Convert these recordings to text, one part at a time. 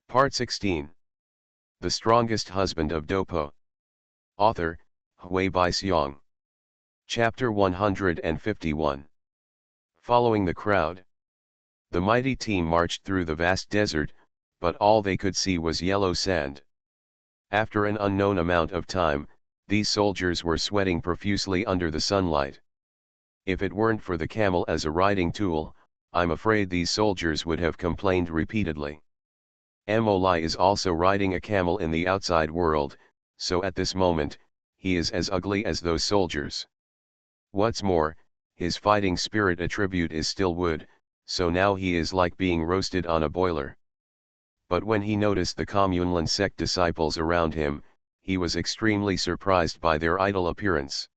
Part 16. The Strongest Husband of Dopo. Author, Hui Baixiong. Chapter 151. Following the crowd. The mighty team marched through the vast desert, but all they could see was yellow sand. After an unknown amount of time, these soldiers were sweating profusely under the sunlight. If it weren't for the camel as a riding tool, I'm afraid these soldiers would have complained repeatedly. MaleProtagonist is also riding a camel in the outside world, so at this moment, he is as ugly as those soldiers. What's more, his fighting spirit attribute is still wood, so now he is like being roasted on a boiler. But when he noticed the Communlan sect disciples around him, he was extremely surprised by their idle appearance.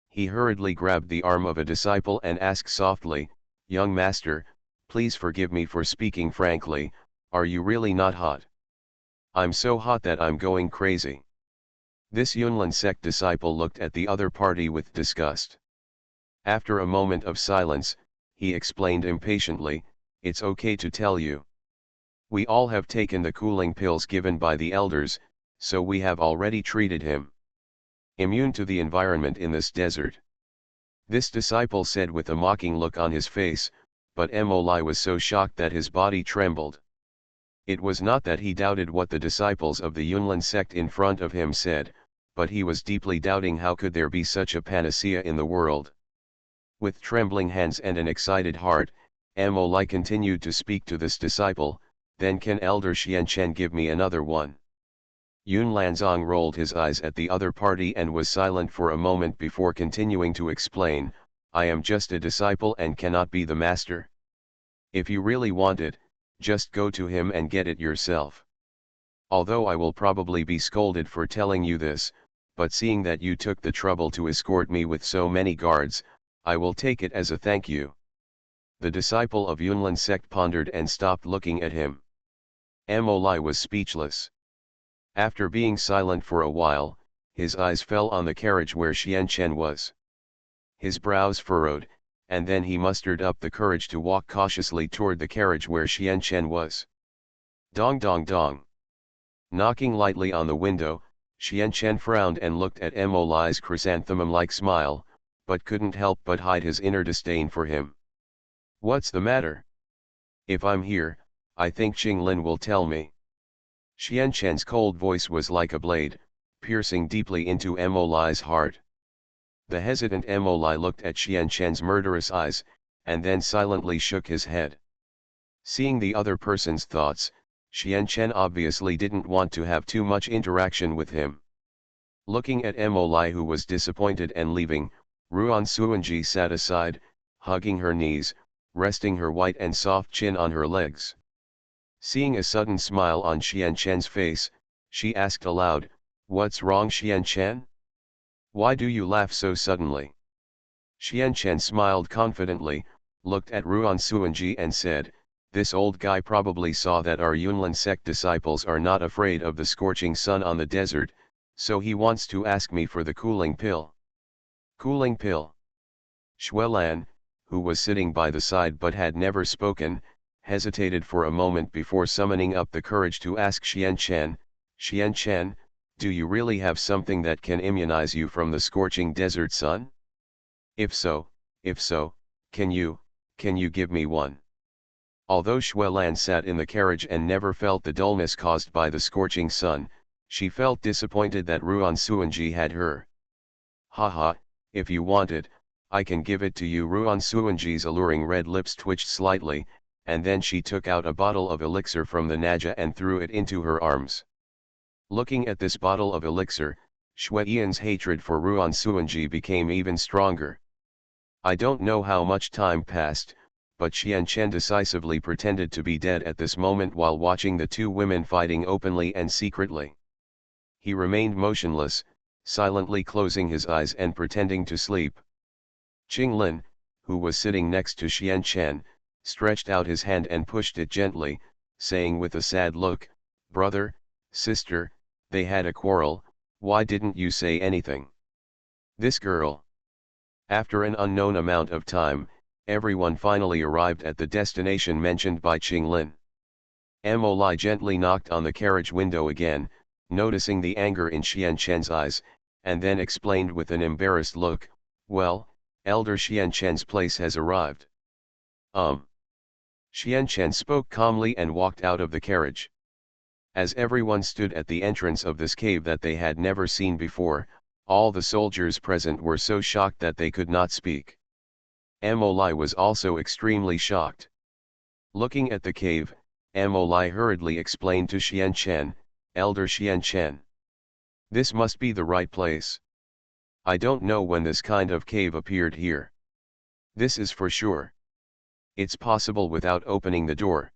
He hurriedly grabbed the arm of a disciple and asked softly, "Young master, please forgive me for speaking frankly, are you really not hot? I'm so hot that I'm going crazy." This Yunlin sect disciple looked at the other party with disgust. After a moment of silence, he explained impatiently, "It's okay to tell you. We all have taken the cooling pills given by the elders, so we have already treated him immune to the environment in this desert." This disciple said with a mocking look on his face, but MaleProtagonist was so shocked that his body trembled. It was not that he doubted what the disciples of the Yunlin sect in front of him said, but he was deeply doubting how could there be such a panacea in the world. With trembling hands and an excited heart, MaleProtagonist continued to speak to this disciple, "Then can Elder Xianchen give me another one?" Yun Lanzong rolled his eyes at the other party and was silent for a moment before continuing to explain, "I am just a disciple and cannot be the master. If you really want it, just go to him and get it yourself. Although I will probably be scolded for telling you this, but seeing that you took the trouble to escort me with so many guards, I will take it as a thank you." The disciple of Yunlin sect pondered and stopped looking at him. MaleProtagonist was speechless. After being silent for a while, his eyes fell on the carriage where Xianchen was. His brows furrowed, and then he mustered up the courage to walk cautiously toward the carriage where Xianchen was. Dong dong dong. Knocking lightly on the window, Xianchen frowned and looked at MaleProtagonist's chrysanthemum-like smile, but couldn't help but hide his inner disdain for him. "What's the matter? If I'm here, I think Qinglin will tell me." Xianchen's cold voice was like a blade, piercing deeply into MaleProtagonist's heart. The hesitant MaleProtagonist looked at Xianchen's murderous eyes, and then silently shook his head. Seeing the other person's thoughts, Xianchen obviously didn't want to have too much interaction with him. Looking at MaleProtagonist, who was disappointed and leaving, Ruan Suanji sat aside, hugging her knees, resting her white and soft chin on her legs. Seeing a sudden smile on Xianchen's face, she asked aloud, "What's wrong, Xianchen? Why do you laugh so suddenly?" Xianchen smiled confidently, looked at Ruan Suanji and said, "This old guy probably saw that our Yunlin sect disciples are not afraid of the scorching sun on the desert, so he wants to ask me for the cooling pill." "Cooling pill?" Xuelan, who was sitting by the side but had never spoken, hesitated for a moment before summoning up the courage to ask Xianchen, "Xianchen, do you really have something that can immunize you from the scorching desert sun? If so, can you give me one?" Although Xuelan sat in the carriage and never felt the dullness caused by the scorching sun, she felt disappointed that Ruan Suanji had her. "Haha, if you want it, I can give it to you." Ruan Suanji's alluring red lips twitched slightly, and then she took out a bottle of elixir from the Naja and threw it into her arms. Looking at this bottle of elixir, Xueyan's hatred for Ruan Suanji became even stronger. I don't know how much time passed, but Xianchen decisively pretended to be dead at this moment while watching the two women fighting openly and secretly. He remained motionless, silently closing his eyes and pretending to sleep. Qinglin, who was sitting next to Xianchen, stretched out his hand and pushed it gently, saying with a sad look, "Brother, sister, they had a quarrel, why didn't you say anything? This girl." After an unknown amount of time, everyone finally arrived at the destination mentioned by Qinglin. MaleProtagonist gently knocked on the carriage window again, noticing the anger in Xian Chen's eyes, and then explained with an embarrassed look, "Well, Elder Xian Chen's place has arrived." Xian Chen spoke calmly and walked out of the carriage. As everyone stood at the entrance of this cave that they had never seen before, all the soldiers present were so shocked that they could not speak. MaleProtagonist was also extremely shocked. Looking at the cave, MaleProtagonist hurriedly explained to Xian Chen, "Elder Xian Chen. This must be the right place. I don't know when this kind of cave appeared here. This is for sure. It's possible without opening the door."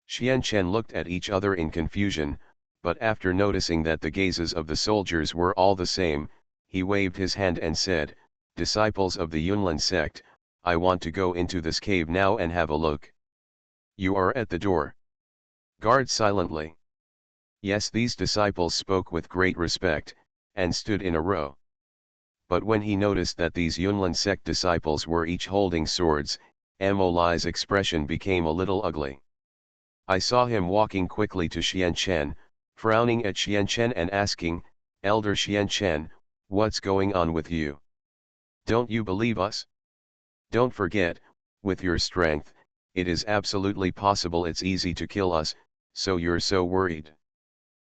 Xian Chen looked at each other in confusion, but after noticing that the gazes of the soldiers were all the same, he waved his hand and said, "Disciples of the Yunlin sect, I want to go into this cave now and have a look. You are at the door. Guard silently." Yes, these disciples spoke with great respect, and stood in a row. But when he noticed that these Yunlin sect disciples were each holding swords, MaleProtagonist's expression became a little ugly. I saw him walking quickly to Xian Chen, frowning at Xian Chen and asking, "Elder Xian Chen, what's going on with you? Don't you believe us? Don't forget, with your strength, it is absolutely possible it's easy to kill us, so you're so worried."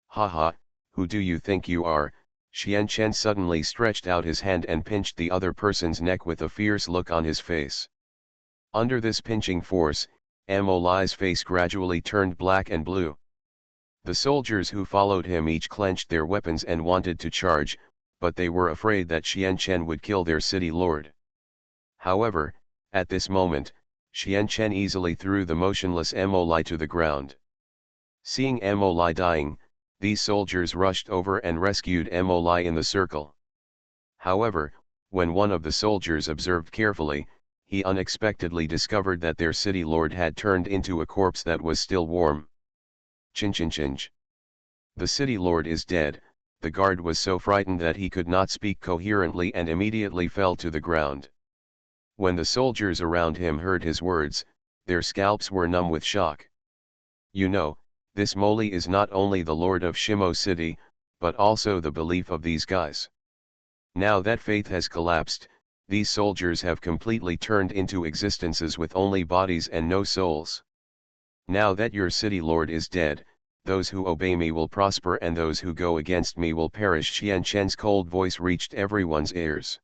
"Haha, who do you think you are?" Xian Chen suddenly stretched out his hand and pinched the other person's neck with a fierce look on his face. Under this pinching force, MaleProtagonist's face gradually turned black and blue. The soldiers who followed him each clenched their weapons and wanted to charge, but they were afraid that Xian Chen would kill their city lord. However, at this moment, Xian Chen easily threw the motionless MaleProtagonist to the ground. Seeing MaleProtagonist dying, these soldiers rushed over and rescued MaleProtagonist in the circle. However, when one of the soldiers observed carefully, he unexpectedly discovered that their city lord had turned into a corpse that was still warm. Chinchinchinch. The city lord is dead. The guard was so frightened that he could not speak coherently and immediately fell to the ground. When the soldiers around him heard his words, their scalps were numb with shock. You know, this Moli is not only the lord of Shimo city, but also the belief of these guys. Now that faith has collapsed, these soldiers have completely turned into existences with only bodies and no souls. Now that your city lord is dead, those who obey me will prosper and those who go against me will perish." Xian Chen's cold voice reached everyone's ears.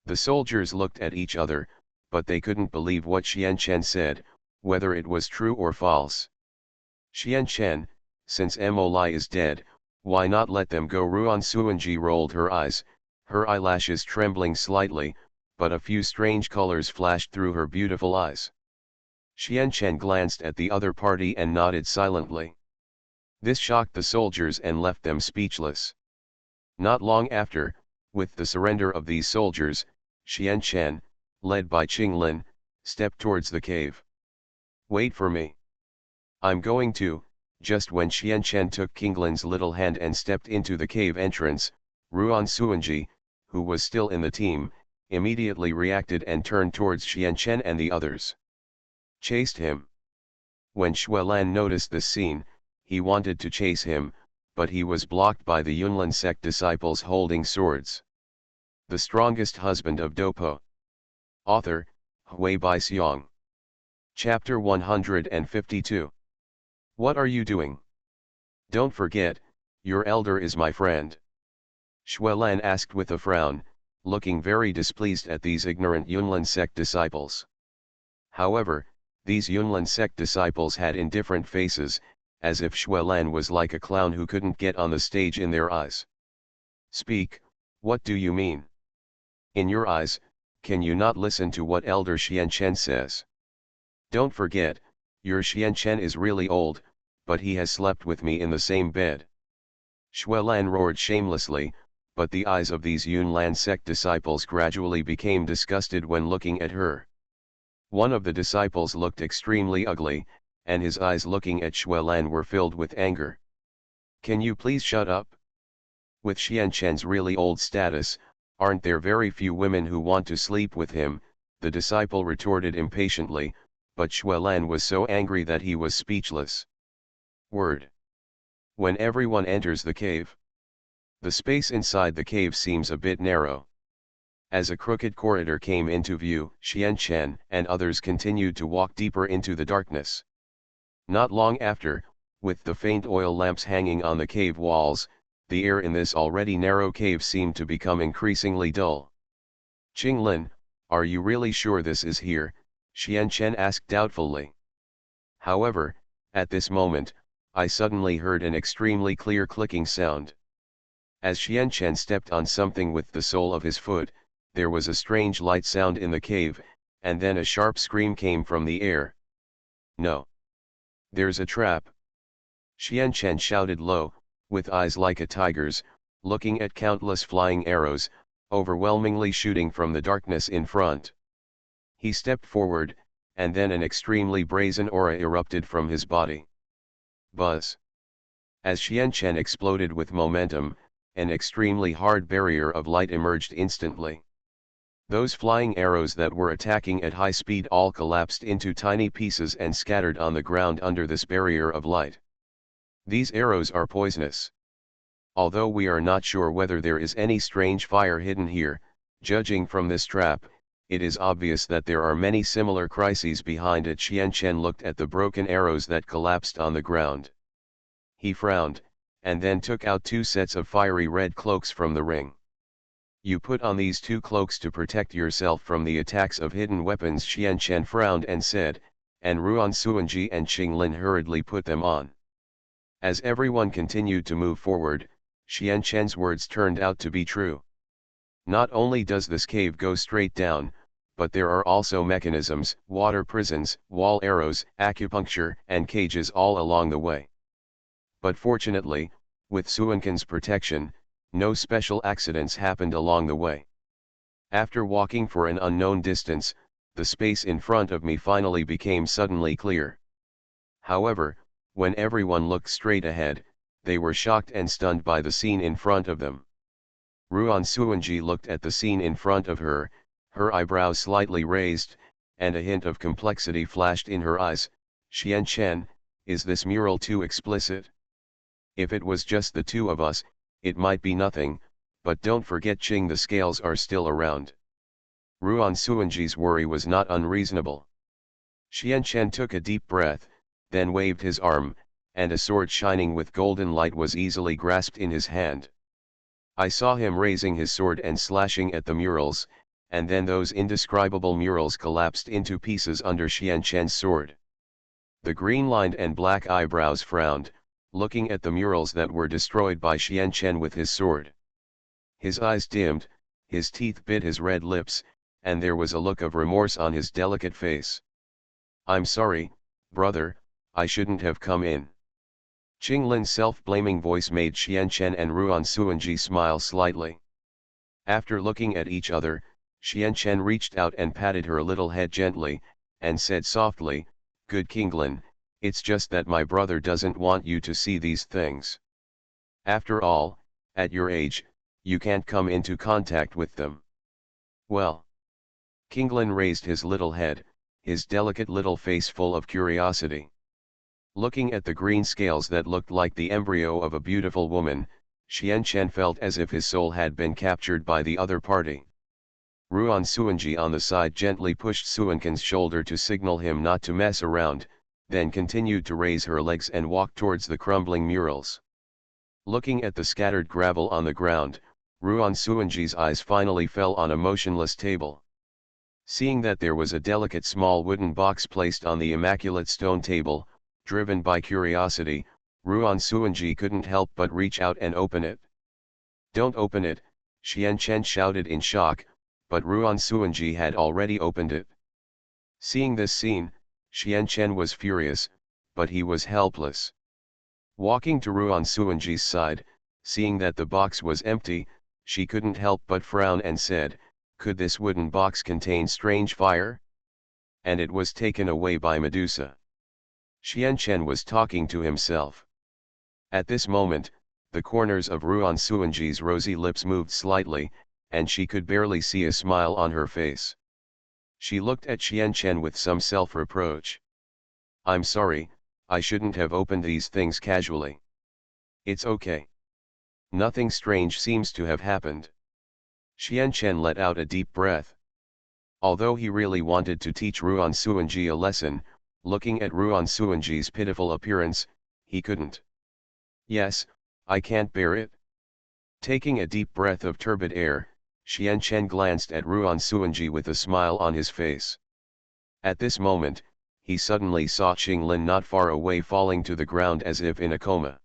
The soldiers looked at each other, but they couldn't believe what Xian Chen said, whether it was true or false. "Xian Chen, since MaleProtagonist is dead, why not let them go?" Ruan Suanji rolled her eyes, her eyelashes trembling slightly, but a few strange colors flashed through her beautiful eyes. Xian Chen glanced at the other party and nodded silently. This shocked the soldiers and left them speechless. Not long after, with the surrender of these soldiers, Xian Chen, led by Qinglin, stepped towards the cave. "Wait for me. I'm going to." Just when Xian Chen took Qinglin's little hand and stepped into the cave entrance, Ruan Suanji, who was still in the team, immediately reacted and turned towards Xian Chen and the others. "Chased him." When Xuelan noticed this scene, he wanted to chase him, but he was blocked by the Yunlin sect disciples holding swords. The Strongest Husband of Dopo. Author, Hui Baixiang. Chapter 152. What are you doing? Don't forget, your elder is my friend. Xuelan asked with a frown, looking very displeased at these ignorant Yunlin sect disciples. However, these Yunlin sect disciples had indifferent faces, as if Xuelan was like a clown who couldn't get on the stage in their eyes. "Speak, what do you mean? In your eyes, can you not listen to what Elder Xian Chen says? Don't forget, your Xian Chen is really old, but he has slept with me in the same bed." Xuelan roared shamelessly, but the eyes of these Yunlan sect disciples gradually became disgusted when looking at her. One of the disciples looked extremely ugly, and his eyes looking at Xuelan were filled with anger. "Can you please shut up? With Xian Chen's really old status, aren't there very few women who want to sleep with him?" the disciple retorted impatiently, but Xuelan was so angry that he was speechless. Word. When everyone enters the cave. The space inside the cave seems a bit narrow. As a crooked corridor came into view, Xianchen and others continued to walk deeper into the darkness. Not long after, with the faint oil lamps hanging on the cave walls, the air in this already narrow cave seemed to become increasingly dull. Qinglin, are you really sure this is here? Xianchen asked doubtfully. However, at this moment, I suddenly heard an extremely clear clicking sound. As Xianchen stepped on something with the sole of his foot, there was a strange light sound in the cave, and then a sharp scream came from the air. No. There's a trap. Xianchen shouted low, with eyes like a tiger's, looking at countless flying arrows, overwhelmingly shooting from the darkness in front. He stepped forward, and then an extremely brazen aura erupted from his body. Buzz. As Xianchen exploded with momentum, an extremely hard barrier of light emerged instantly. Those flying arrows that were attacking at high speed all collapsed into tiny pieces and scattered on the ground under this barrier of light. These arrows are poisonous. Although we are not sure whether there is any strange fire hidden here, judging from this trap, it is obvious that there are many similar crises behind it. Xianchen looked at the broken arrows that collapsed on the ground. He frowned, and then took out 2 sets of fiery red cloaks from the ring. You put on these 2 cloaks to protect yourself from the attacks of hidden weapons. Xianchen frowned and said, and Ruan Suanji and Qinglin hurriedly put them on. As everyone continued to move forward, Xianchen's words turned out to be true. Not only does this cave go straight down, but there are also mechanisms, water prisons, wall arrows, acupuncture, and cages all along the way. But fortunately, with Suankin's protection, no special accidents happened along the way. After walking for an unknown distance, the space in front of me finally became suddenly clear. However, when everyone looked straight ahead, they were shocked and stunned by the scene in front of them. Ruan Suanji looked at the scene in front of her, her eyebrows slightly raised, and a hint of complexity flashed in her eyes. Xianchen, is this mural too explicit? If it was just the 2 of us, it might be nothing, but don't forget Qing, the scales are still around. Ruan Suanji's worry was not unreasonable. Xianchen took a deep breath, then waved his arm, and a sword shining with golden light was easily grasped in his hand. I saw him raising his sword and slashing at the murals, and then those indescribable murals collapsed into pieces under Xianchen's sword. The green-lined and black eyebrows frowned, looking at the murals that were destroyed by Xianchen with his sword. His eyes dimmed, his teeth bit his red lips, and there was a look of remorse on his delicate face. I'm sorry, brother, I shouldn't have come in. Qinglin's self-blaming voice made Xianchen and Ruan Suanji smile slightly. After looking at each other, Xianchen reached out and patted her little head gently, and said softly, Good Qinglin, it's just that my brother doesn't want you to see these things. After all, at your age, you can't come into contact with them. Well. Qinglin raised his little head, his delicate little face full of curiosity. Looking at the green scales that looked like the embryo of a beautiful woman, Xianchen felt as if his soul had been captured by the other party. Ruan Suanji on the side gently pushed Suankin's shoulder to signal him not to mess around, then continued to raise her legs and walk towards the crumbling murals. Looking at the scattered gravel on the ground, Ruan Suanji's eyes finally fell on a motionless table. Seeing that there was a delicate small wooden box placed on the immaculate stone table, driven by curiosity, Ruan Suanji couldn't help but reach out and open it. Don't open it, Xianchen shouted in shock, but Ruan Suanji had already opened it. Seeing this scene, Xianchen was furious, but he was helpless. Walking to Ruan Suanji's side, seeing that the box was empty, she couldn't help but frown and said, Could this wooden box contain strange fire? And it was taken away by Medusa. Xianchen was talking to himself. At this moment, the corners of Ruan Suanji's rosy lips moved slightly, and she could barely see a smile on her face. She looked at Xianchen with some self-reproach. I'm sorry, I shouldn't have opened these things casually. It's okay. Nothing strange seems to have happened. Xian Chen let out a deep breath. Although he really wanted to teach Ruan Suanji a lesson, looking at Ruan Suanji's pitiful appearance, he couldn't. Yes, I can't bear it. Taking a deep breath of turbid air, Xian Chen glanced at Ruan Suanji with a smile on his face. At this moment, he suddenly saw Qing Lin not far away falling to the ground as if in a coma.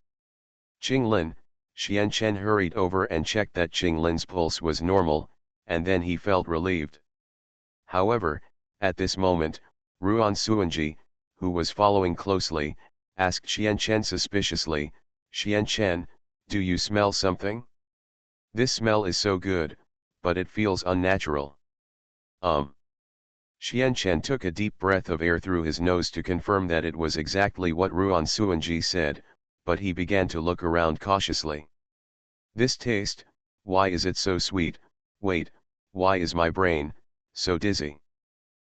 Qing Lin, Xian Chen hurried over and checked that Qing Lin's pulse was normal, and then he felt relieved. However, at this moment, Ruan Suanji, who was following closely, asked Xian Chen suspiciously, "Xian Chen, do you smell something? This smell is so good, but it feels unnatural." Xian Chen took a deep breath of air through his nose to confirm that it was exactly what Ruan Suanji said, but he began to look around cautiously. This taste, why is it so sweet? Wait, why is my brain so dizzy?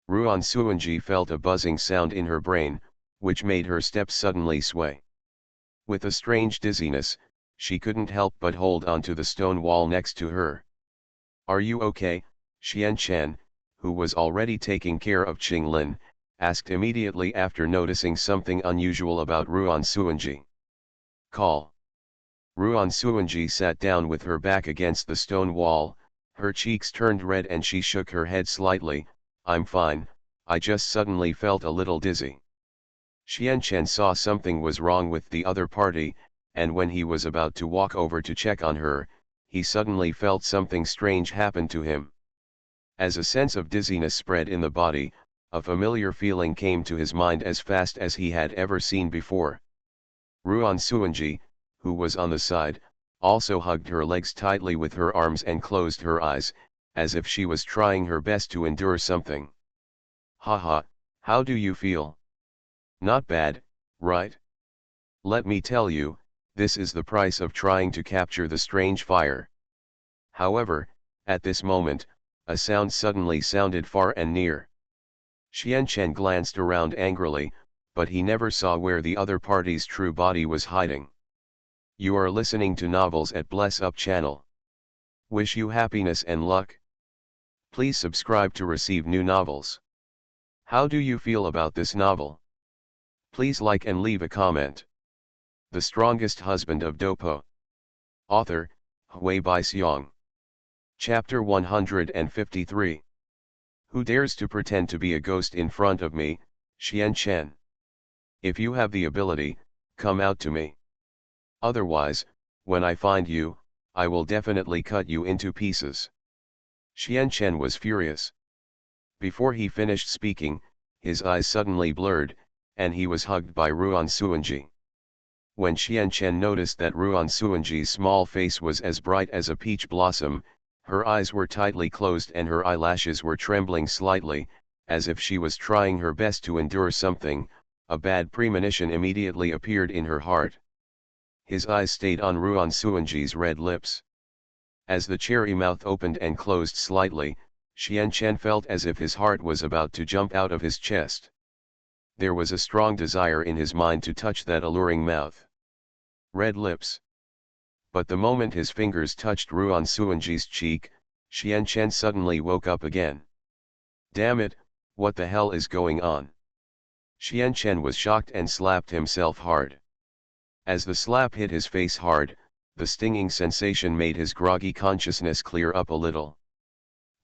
Ruan Suanji felt a buzzing sound in her brain, which made her steps suddenly sway. With a strange dizziness, she couldn't help but hold on to the stone wall next to her. "Are you okay?" Xian Chen, who was already taking care of Qing Lin, asked immediately after noticing something unusual about Ruan Suanji. "Call." Ruan Suanji sat down with her back against the stone wall, her cheeks turned red and she shook her head slightly. "I'm fine, I just suddenly felt a little dizzy." Xian Chen saw something was wrong with the other party, and when he was about to walk over to check on her, he suddenly felt something strange happen to him. As a sense of dizziness spread in the body, a familiar feeling came to his mind as fast as he had ever seen before. Ruan Suanji, who was on the side, also hugged her legs tightly with her arms and closed her eyes, as if she was trying her best to endure something. "Haha, how do you feel? Not bad, right? Let me tell you, this is the price of trying to capture the strange fire." However, at this moment, a sound suddenly sounded far and near. Xian Chen glanced around angrily, but he never saw where the other party's true body was hiding. You are listening to Novels at Bless Up channel. Wish you happiness and luck. Please subscribe to receive new novels. How do you feel about this novel? Please like and leave a comment. The Strongest Husband of Dopo. Author, Hui Bai Xiong. Chapter 153. Who dares to pretend to be a ghost in front of me, Xian Chen? If you have the ability, come out to me. Otherwise, when I find you, I will definitely cut you into pieces. Xian Chen was furious. Before he finished speaking, his eyes suddenly blurred, and he was hugged by Ruan Suanji. When Xian Chen noticed that Ruan Suanji's small face was as bright as a peach blossom, her eyes were tightly closed and her eyelashes were trembling slightly, as if she was trying her best to endure something. A bad premonition immediately appeared in her heart. His eyes stayed on Ruan Suanji's red lips. As the cherry mouth opened and closed slightly, Xian Chen felt as if his heart was about to jump out of his chest. There was a strong desire in his mind to touch that alluring mouth. Red lips. But the moment his fingers touched Ruan Suanji's cheek, Xian Chen suddenly woke up again. Damn it, what the hell is going on? Xian Chen was shocked and slapped himself hard. As the slap hit his face hard, the stinging sensation made his groggy consciousness clear up a little.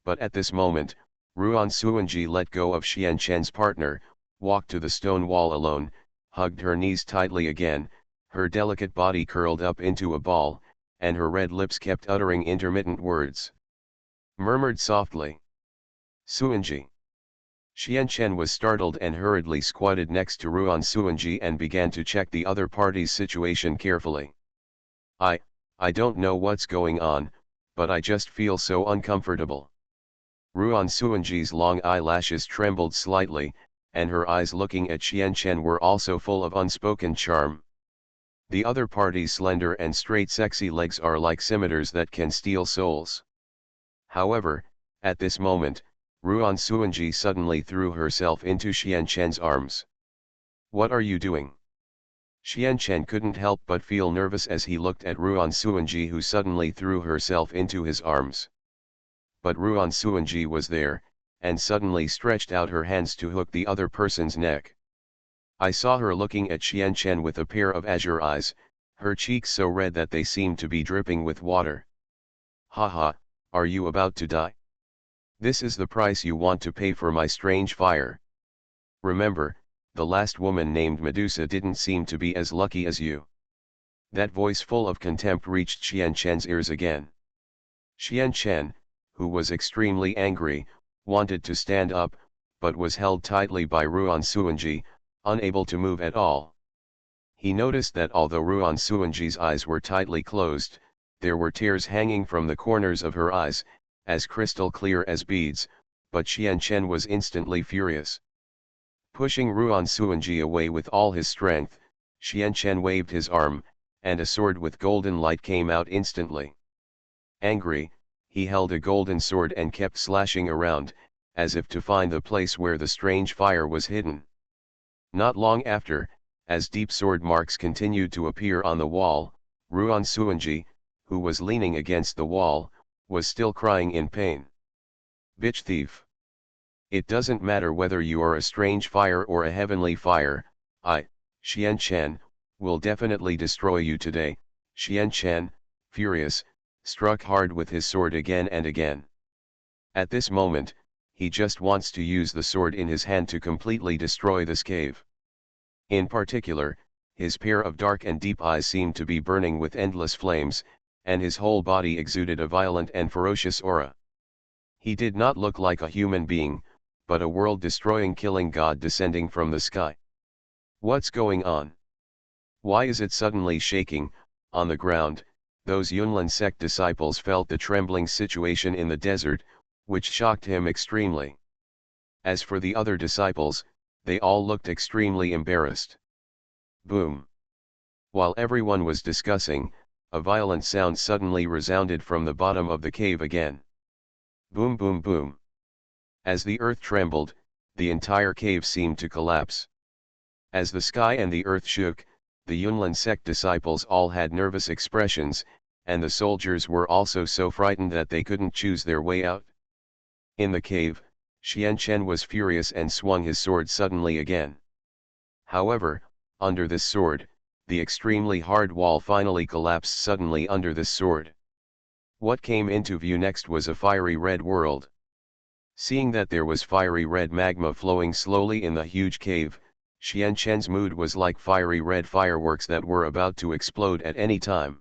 But at this moment, Ruan Suanji let go of Xian Chen's partner, walked to the stone wall alone, hugged her knees tightly again, her delicate body curled up into a ball, and her red lips kept uttering intermittent words. Murmured softly. "Suanji." Xian Chen was startled and hurriedly squatted next to Ruan Suanji and began to check the other party's situation carefully. I don't know what's going on, but I just feel so uncomfortable." Ruan Suanji's long eyelashes trembled slightly, and her eyes looking at Xian Chen were also full of unspoken charm. The other party's slender and straight sexy legs are like scimitars that can steal souls. However, at this moment, Ruan Suanji suddenly threw herself into Xian Chen's arms. "What are you doing? Xianchen couldn't help but feel nervous as he looked at Ruan Suanji, who suddenly threw herself into his arms. But Ruan Suanji was there, and suddenly stretched out her hands to hook the other person's neck. I saw her looking at Xianchen with a pair of azure eyes, her cheeks so red that they seemed to be dripping with water. Haha, are you about to die? This is the price you want to pay for my strange fire. Remember, the last woman named Medusa didn't seem to be as lucky as you. That voice full of contempt reached Xianchen's ears again. Xianchen, who was extremely angry, wanted to stand up, but was held tightly by Ruan Suanji, unable to move at all. He noticed that although Ruan Suanji's eyes were tightly closed, there were tears hanging from the corners of her eyes, as crystal clear as beads, but Xianchen was instantly furious. Pushing Ruan Suanji away with all his strength, Xianchen waved his arm, and a sword with golden light came out instantly. Angry, he held a golden sword and kept slashing around, as if to find the place where the strange fire was hidden. Not long after, as deep sword marks continued to appear on the wall, Ruan Suanji, who was leaning against the wall, was still crying in pain. Bitch thief! It doesn't matter whether you are a strange fire or a heavenly fire, I, Xianchen, will definitely destroy you today. Xianchen, furious, struck hard with his sword again and again. At this moment, he just wants to use the sword in his hand to completely destroy this cave. In particular, his pair of dark and deep eyes seemed to be burning with endless flames, and his whole body exuded a violent and ferocious aura. He did not look like a human being, but a world-destroying killing god descending from the sky. What's going on? Why is it suddenly shaking? On the ground, those Yunlin sect disciples felt the trembling situation in the desert, which shocked him extremely. As for the other disciples, they all looked extremely embarrassed. Boom! While everyone was discussing, a violent sound suddenly resounded from the bottom of the cave again. Boom boom boom. As the earth trembled, the entire cave seemed to collapse. As the sky and the earth shook, the Yunlin sect disciples all had nervous expressions, and the soldiers were also so frightened that they couldn't choose their way out. In the cave, Xianchen was furious and swung his sword suddenly again. However, under this sword, the extremely hard wall finally collapsed suddenly under this sword. What came into view next was a fiery red world. Seeing that there was fiery red magma flowing slowly in the huge cave, Xianchen's mood was like fiery red fireworks that were about to explode at any time.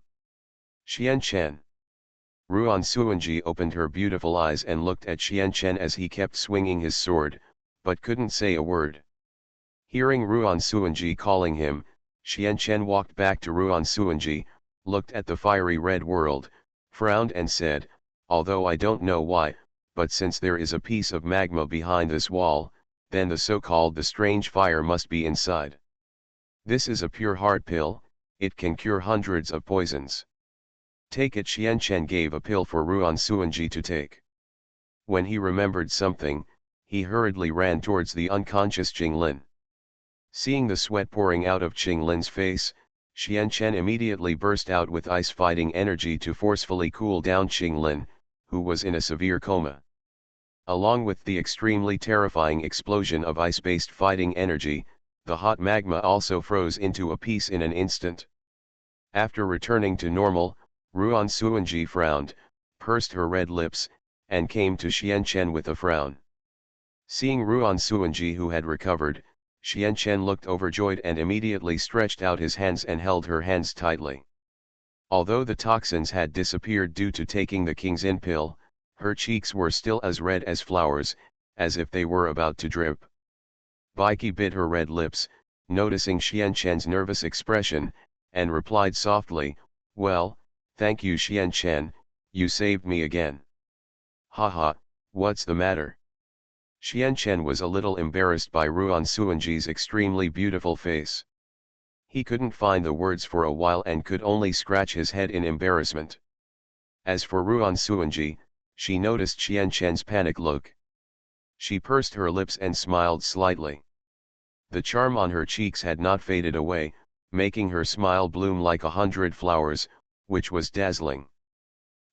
Xianchen! Ruan Suanji opened her beautiful eyes and looked at Xianchen as he kept swinging his sword, but couldn't say a word. Hearing Ruan Suanji calling him, Xianchen walked back to Ruan Suanji, looked at the fiery red world, frowned and said, although I don't know why, but since there is a piece of magma behind this wall, then the so-called the strange fire must be inside. This is a pure heart pill, it can cure hundreds of poisons. Take it. Xianchen gave a pill for Ruan Suanji to take. When he remembered something, he hurriedly ran towards the unconscious Qinglin. Seeing the sweat pouring out of Qinglin's face, Xianchen immediately burst out with ice-fighting energy to forcefully cool down Qinglin, who was in a severe coma. Along with the extremely terrifying explosion of ice-based fighting energy, the hot magma also froze into a piece in an instant. After returning to normal, Ruan Suanji frowned, pursed her red lips, and came to Xianchen with a frown. Seeing Ruan Suanji who had recovered, Xianchen looked overjoyed and immediately stretched out his hands and held her hands tightly. Although the toxins had disappeared due to taking the King's In pill, her cheeks were still as red as flowers, as if they were about to drip. Baiki bit her red lips, noticing Xianchen's nervous expression, and replied softly, well, thank you Xianchen, you saved me again. Haha, what's the matter? Xianchen was a little embarrassed by Ruan Suanji's extremely beautiful face. He couldn't find the words for a while and could only scratch his head in embarrassment. As for Ruan Suanji, she noticed Xianchen's panic look. She pursed her lips and smiled slightly. The charm on her cheeks had not faded away, making her smile bloom like 100 flowers, which was dazzling.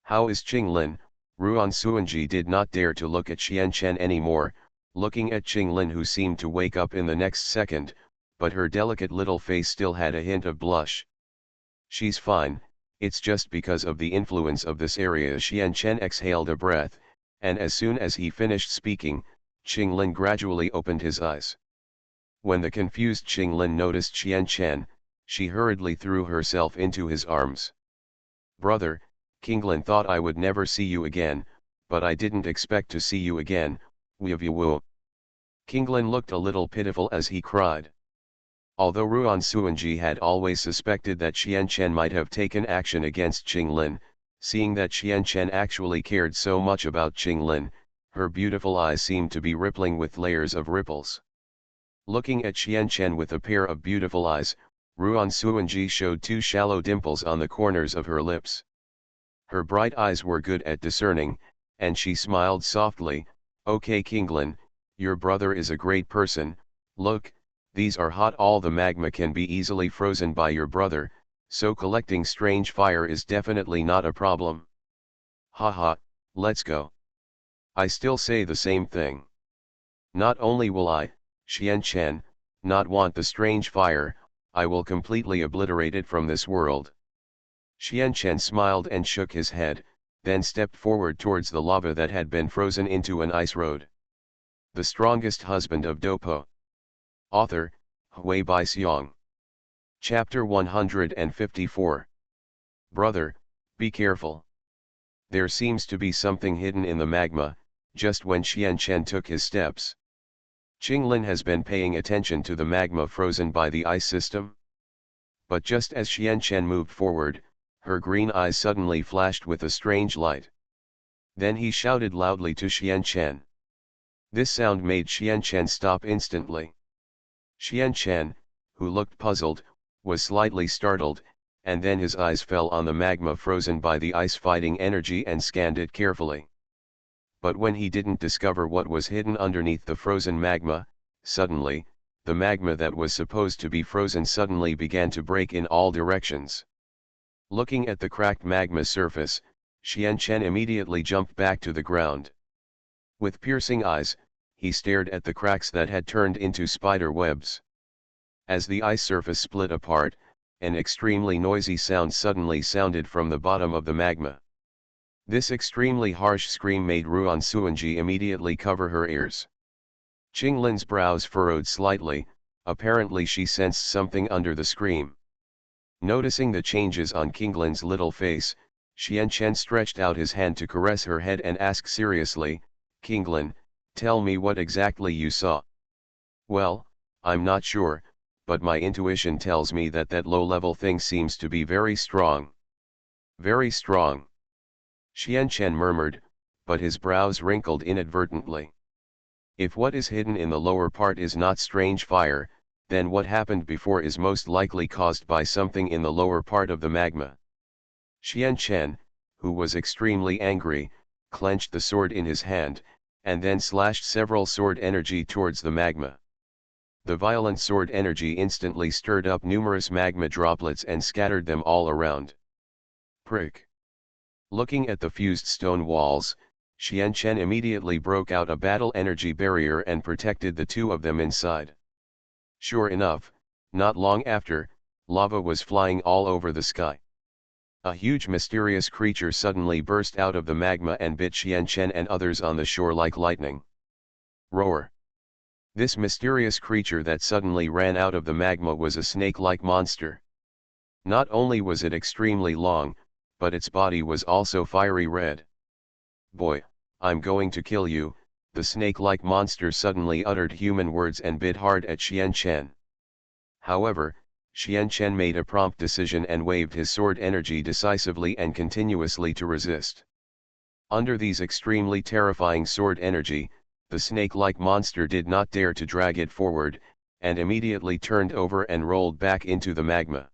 "How is Qinglin?" Ruan Suanji did not dare to look at Qianchen anymore, looking at Qinglin, who seemed to wake up in the next second, but her delicate little face still had a hint of blush. "She's fine, it's just because of the influence of this area." Qianchen exhaled a breath, and as soon as he finished speaking, Qinglin gradually opened his eyes. When the confused Qinglin noticed Qianchen, she hurriedly threw herself into his arms. "Brother, Qinglin thought I would never see you again, but I didn't expect to see you again, Wu." Qinglin looked a little pitiful as he cried. Although Ruan Suanji had always suspected that Qianchen might have taken action against Qinglin, seeing that Qianchen actually cared so much about Qinglin, her beautiful eyes seemed to be rippling with layers of ripples. Looking at Qianchen with a pair of beautiful eyes, Ruan Suanji showed two shallow dimples on the corners of her lips. Her bright eyes were good at discerning, and she smiled softly. "Okay Qinglin, your brother is a great person. Look, these are hot. All the magma can be easily frozen by your brother, so collecting strange fire is definitely not a problem. Haha, let's go." "I still say the same thing. Not only will I, Qianchen, not want the strange fire, I will completely obliterate it from this world." Qianchen smiled and shook his head, then stepped forward towards the lava that had been frozen into an ice road. The Strongest Husband of Dopo. Author, Hui Bai Xiong. Chapter 154. Brother, be careful. There seems to be something hidden in the magma. Just when Qianchen took his steps, Qinglin has been paying attention to the magma frozen by the ice system. But just as Qianchen moved forward, her green eyes suddenly flashed with a strange light. Then he shouted loudly to Qianchen. This sound made Qianchen stop instantly. Qianchen, who looked puzzled, was slightly startled, and then his eyes fell on the magma frozen by the ice fighting energy and scanned it carefully. But when he didn't discover what was hidden underneath the frozen magma, suddenly, the magma that was supposed to be frozen suddenly began to break in all directions. Looking at the cracked magma surface, Qianchen immediately jumped back to the ground. With piercing eyes, he stared at the cracks that had turned into spider webs. As the ice surface split apart, an extremely noisy sound suddenly sounded from the bottom of the magma. This extremely harsh scream made Ruan Suanji immediately cover her ears. Qinglin's brows furrowed slightly, apparently she sensed something under the scream. Noticing the changes on Qinglin's little face, Qianchen stretched out his hand to caress her head and asked seriously, "Qinglin, tell me what exactly you saw." "Well, I'm not sure, but my intuition tells me that that low-level thing seems to be very strong." "Very strong?" Qianchen murmured, but his brows wrinkled inadvertently. "If what is hidden in the lower part is not strange fire, then what happened before is most likely caused by something in the lower part of the magma." Qianchen, who was extremely angry, clenched the sword in his hand, and then slashed several sword energy towards the magma. The violent sword energy instantly stirred up numerous magma droplets and scattered them all around. Prick. Looking at the fused stone walls, Qianchen immediately broke out a battle energy barrier and protected the two of them inside. Sure enough, not long after, lava was flying all over the sky. A huge mysterious creature suddenly burst out of the magma and bit Qianchen and others on the shore like lightning. Roar. This mysterious creature that suddenly ran out of the magma was a snake-like monster. Not only was it extremely long, but its body was also fiery red. "Boy, I'm going to kill you," the snake-like monster suddenly uttered human words and bit hard at Qianchen. However, Qianchen made a prompt decision and waved his sword energy decisively and continuously to resist. Under these extremely terrifying sword energy, the snake-like monster did not dare to drag it forward, and immediately turned over and rolled back into the magma.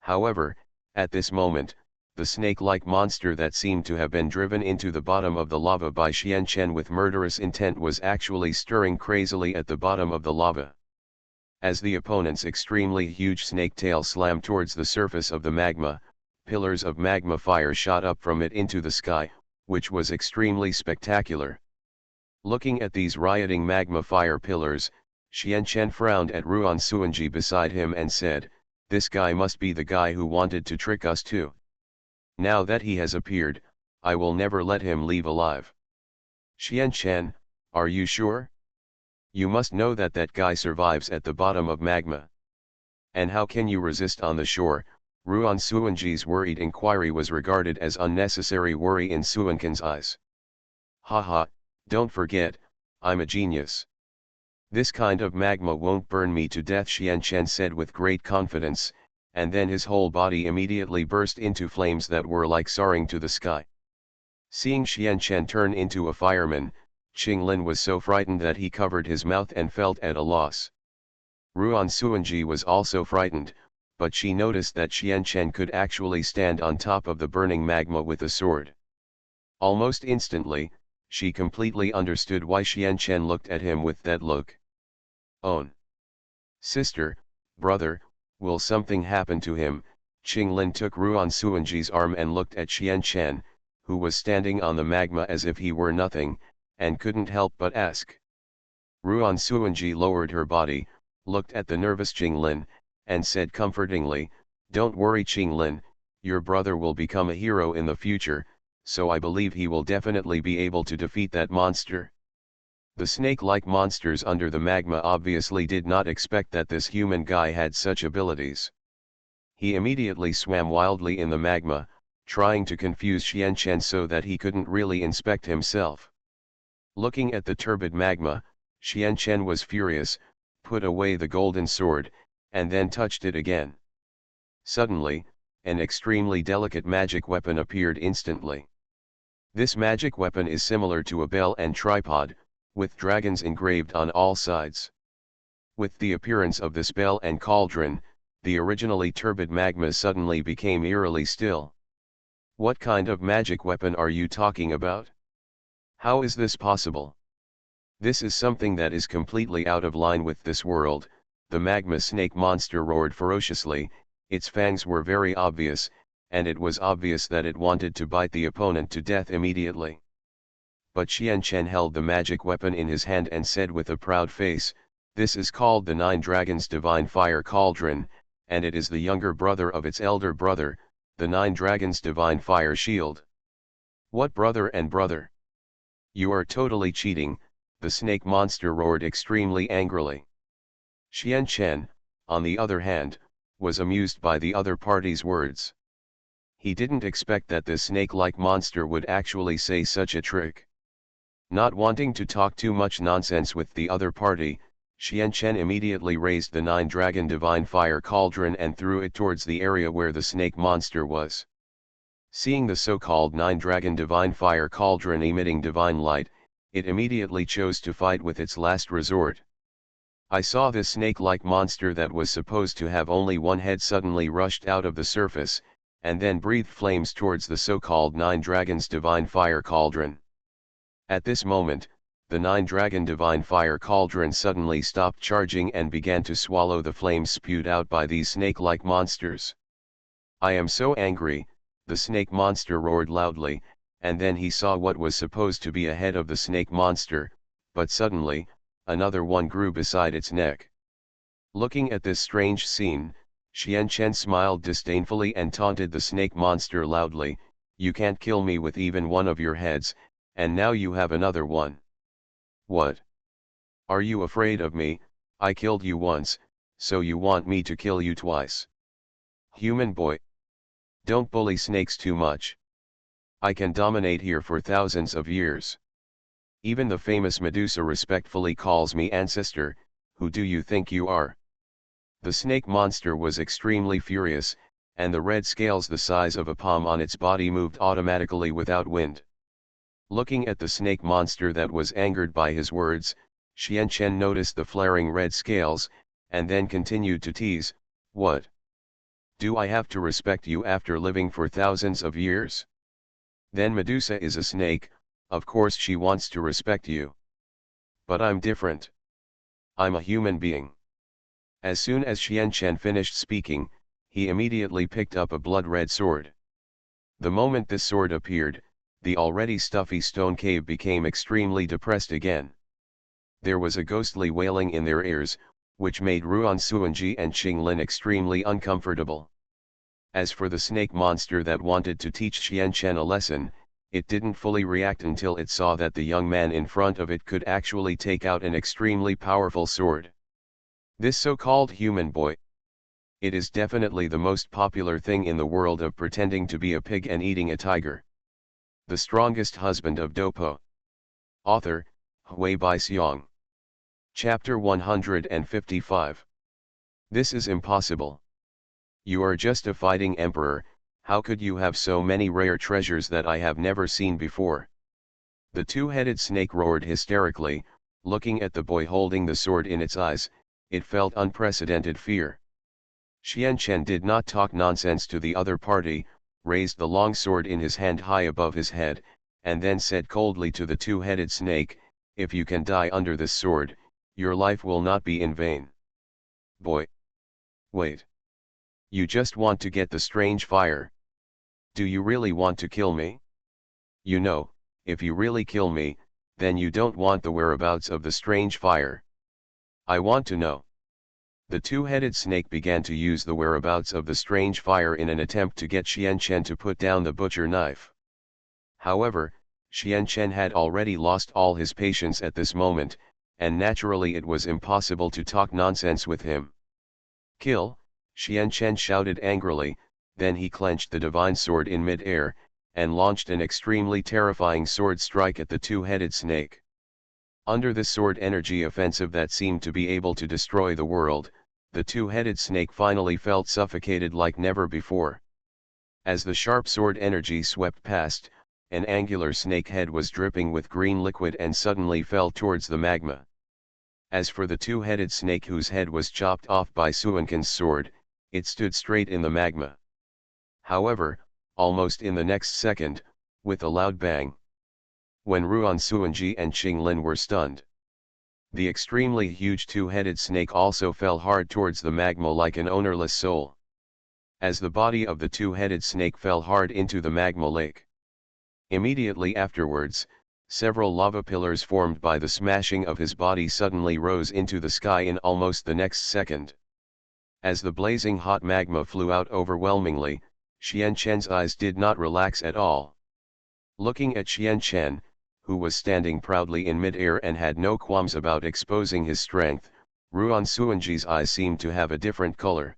However, at this moment, the snake-like monster that seemed to have been driven into the bottom of the lava by Qianchen with murderous intent was actually stirring crazily at the bottom of the lava. As the opponent's extremely huge snake tail slammed towards the surface of the magma, pillars of magma fire shot up from it into the sky, which was extremely spectacular. Looking at these rioting magma fire pillars, Xian Chen frowned at Ruan Suanji beside him and said, "This guy must be the guy who wanted to trick us too. Now that he has appeared, I will never let him leave alive." "Xian Chen, are you sure? You must know that that guy survives at the bottom of magma. And how can you resist on the shore?" Ruan Suanji's worried inquiry was regarded as unnecessary worry in Suankin's eyes. "Haha, don't forget, I'm a genius. This kind of magma won't burn me to death," Xian Chen said with great confidence, and then his whole body immediately burst into flames that were like soaring to the sky. Seeing Xian Chen turn into a fireman, Qing Lin was so frightened that he covered his mouth and felt at a loss. Ruan Suanji was also frightened, but she noticed that Xian Chen could actually stand on top of the burning magma with a sword. Almost instantly, she completely understood why Xian Chen looked at him with that look. "Own. Sister, brother, will something happen to him?" Qing Lin took Ruan Suanji's arm and looked at Xian Chen, who was standing on the magma as if he were nothing, and couldn't help but ask. Ruan Suanji lowered her body, looked at the nervous Qing Lin, and said comfortingly, "Don't worry Qing Lin, your brother will become a hero in the future, so I believe he will definitely be able to defeat that monster." The snake-like monsters under the magma obviously did not expect that this human guy had such abilities. He immediately swam wildly in the magma, trying to confuse Xian Chen so that he couldn't really inspect himself. Looking at the turbid magma, Xian Chen was furious, put away the golden sword, and then touched it again. Suddenly, an extremely delicate magic weapon appeared instantly. This magic weapon is similar to a bell and tripod, with dragons engraved on all sides. With the appearance of this bell and cauldron, the originally turbid magma suddenly became eerily still. "What kind of magic weapon are you talking about? How is this possible? This is something that is completely out of line with this world," the magma snake monster roared ferociously. Its fangs were very obvious, and it was obvious that it wanted to bite the opponent to death immediately. But Xian Chen held the magic weapon in his hand and said with a proud face, "This is called the Nine Dragons Divine Fire Cauldron, and it is the younger brother of its elder brother, the Nine Dragons Divine Fire Shield." "What brother and brother? You are totally cheating," the snake monster roared extremely angrily. Xian Chen, on the other hand, was amused by the other party's words. He didn't expect that this snake-like monster would actually say such a trick. Not wanting to talk too much nonsense with the other party, Xian Chen immediately raised the Nine-Dragon Divine Fire Cauldron and threw it towards the area where the snake monster was. Seeing the so-called Nine-Dragon Divine Fire Cauldron emitting divine light, it immediately chose to fight with its last resort. I saw this snake-like monster that was supposed to have only one head suddenly rushed out of the surface, and then breathed flames towards the so-called Nine Dragons Divine Fire Cauldron. At this moment, the Nine Dragon Divine Fire Cauldron suddenly stopped charging and began to swallow the flames spewed out by these snake-like monsters. "I am so angry," the snake monster roared loudly, and then he saw what was supposed to be a head of the snake monster, but suddenly, another one grew beside its neck. Looking at this strange scene, Xian Chen smiled disdainfully and taunted the snake monster loudly, "You can't kill me with even one of your heads, and now you have another one. What? Are you afraid of me? I killed you once, so you want me to kill you twice? Human boy. Don't bully snakes too much. I can dominate here for thousands of years. Even the famous Medusa respectfully calls me ancestor. Who do you think you are?" The snake monster was extremely furious, and the red scales the size of a palm on its body moved automatically without wind. Looking at the snake monster that was angered by his words, Xian Chen noticed the flaring red scales, and then continued to tease, "What? Do I have to respect you after living for thousands of years? Then Medusa is a snake, of course she wants to respect you. But I'm different. I'm a human being. As soon as Xian Chen finished speaking, he immediately picked up a blood-red sword. The moment this sword appeared, the already stuffy stone cave became extremely depressed again. There was a ghostly wailing in their ears, which made Ruan Suanji and Qinglin extremely uncomfortable. As for the snake monster that wanted to teach Xian Chen a lesson, it didn't fully react until it saw that the young man in front of it could actually take out an extremely powerful sword. This so-called human boy. It is definitely the most popular thing in the world of pretending to be a pig and eating a tiger. The Strongest Husband of Dopo. Author, Hui Bai Xiong. Chapter 155. This is impossible. You are just a fighting emperor, how could you have so many rare treasures that I have never seen before? The two-headed snake roared hysterically, looking at the boy holding the sword in its eyes. It felt unprecedented fear. Xian Chen did not talk nonsense to the other party, raised the long sword in his hand high above his head, and then said coldly to the two-headed snake, "If you can die under this sword, your life will not be in vain." Boy! Wait! You just want to get the strange fire? Do you really want to kill me? You know, if you really kill me, then you don't want the whereabouts of the strange fire. I want to know. The two-headed snake began to use the whereabouts of the strange fire in an attempt to get Xian Chen to put down the butcher knife. However, Xian Chen had already lost all his patience at this moment, and naturally it was impossible to talk nonsense with him. "Kill!" Xian Chen shouted angrily, then he clenched the divine sword in mid-air, and launched an extremely terrifying sword strike at the two-headed snake. Under this sword energy offensive that seemed to be able to destroy the world, the two-headed snake finally felt suffocated like never before. As the sharp sword energy swept past, an angular snake head was dripping with green liquid and suddenly fell towards the magma. As for the two-headed snake whose head was chopped off by Suankin's sword, it stood straight in the magma. However, almost in the next second, with a loud bang, when Ruan Suanji and Qinglin were stunned, the extremely huge two-headed snake also fell hard towards the magma like an ownerless soul. As the body of the two-headed snake fell hard into the magma lake, immediately afterwards, several lava pillars formed by the smashing of his body suddenly rose into the sky in almost the next second. As the blazing hot magma flew out overwhelmingly, Xian Chen's eyes did not relax at all. Looking at Xian Chen, who was standing proudly in mid-air and had no qualms about exposing his strength, Ruan Suanji's eyes seemed to have a different color.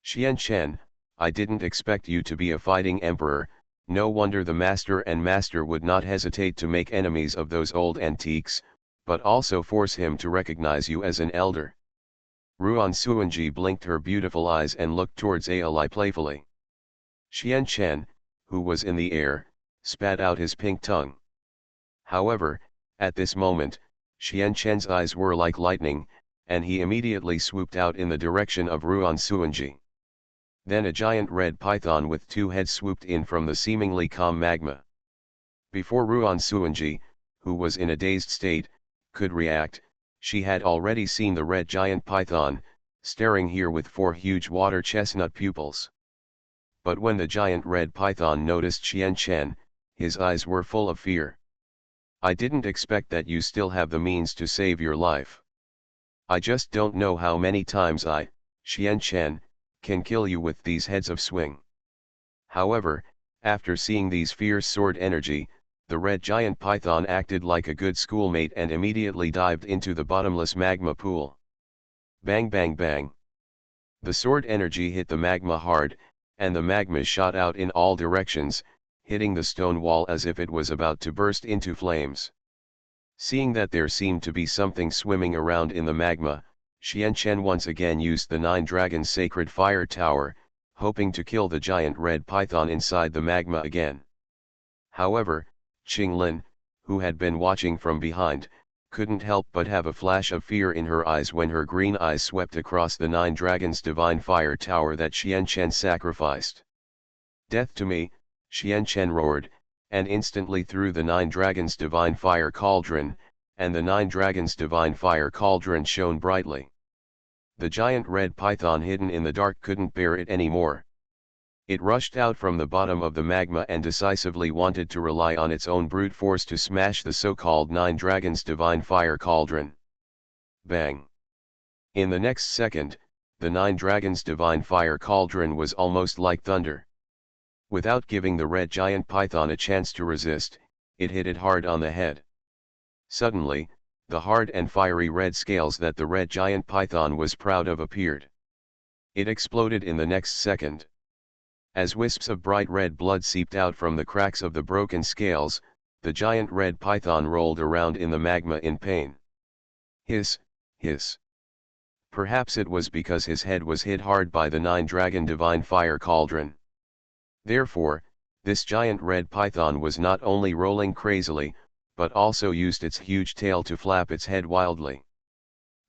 "Xian Chen, I didn't expect you to be a fighting emperor, no wonder the master and master would not hesitate to make enemies of those old antiques, but also force him to recognize you as an elder." Ruan Suanji blinked her beautiful eyes and looked towards Ali playfully. Xian Chen, who was in the air, spat out his pink tongue. However, at this moment, Xian Chen's eyes were like lightning, and he immediately swooped out in the direction of Ruan Suanji. Then a giant red python with two heads swooped in from the seemingly calm magma. Before Ruan Suanji, who was in a dazed state, could react, she had already seen the red giant python, staring here with four huge water chestnut pupils. But when the giant red python noticed Xian Chen, his eyes were full of fear. "I didn't expect that you still have the means to save your life. I just don't know how many times I, Xian Chen, can kill you with these heads of swing." However, after seeing these fierce sword energy, the red giant python acted like a good schoolmate and immediately dived into the bottomless magma pool. Bang bang bang. The sword energy hit the magma hard, and the magma shot out in all directions, hitting the stone wall as if it was about to burst into flames. Seeing that there seemed to be something swimming around in the magma, Xian Chen once again used the Nine Dragons' sacred fire tower, hoping to kill the giant red python inside the magma again. However, Qinglin, who had been watching from behind, couldn't help but have a flash of fear in her eyes when her green eyes swept across the Nine Dragons' divine fire tower that Xian Chen sacrificed. "Death to me!" Xian Chen roared, and instantly threw the Nine Dragons' divine fire cauldron, and the Nine Dragons' divine fire cauldron shone brightly. The giant red python hidden in the dark couldn't bear it anymore. It rushed out from the bottom of the magma and decisively wanted to rely on its own brute force to smash the so-called 9 Dragons Divine Fire Cauldron. Bang! In the next second, the 9 Dragons Divine Fire Cauldron was almost like thunder. Without giving the red giant python a chance to resist, it hit it hard on the head. Suddenly, the hard and fiery red scales that the red giant python was proud of appeared. It exploded in the next second. As wisps of bright red blood seeped out from the cracks of the broken scales, the giant red python rolled around in the magma in pain. Hiss, hiss. Perhaps it was because his head was hit hard by the 9 Dragon Divine Fire Cauldron. Therefore, this giant red python was not only rolling crazily, but also used its huge tail to flap its head wildly.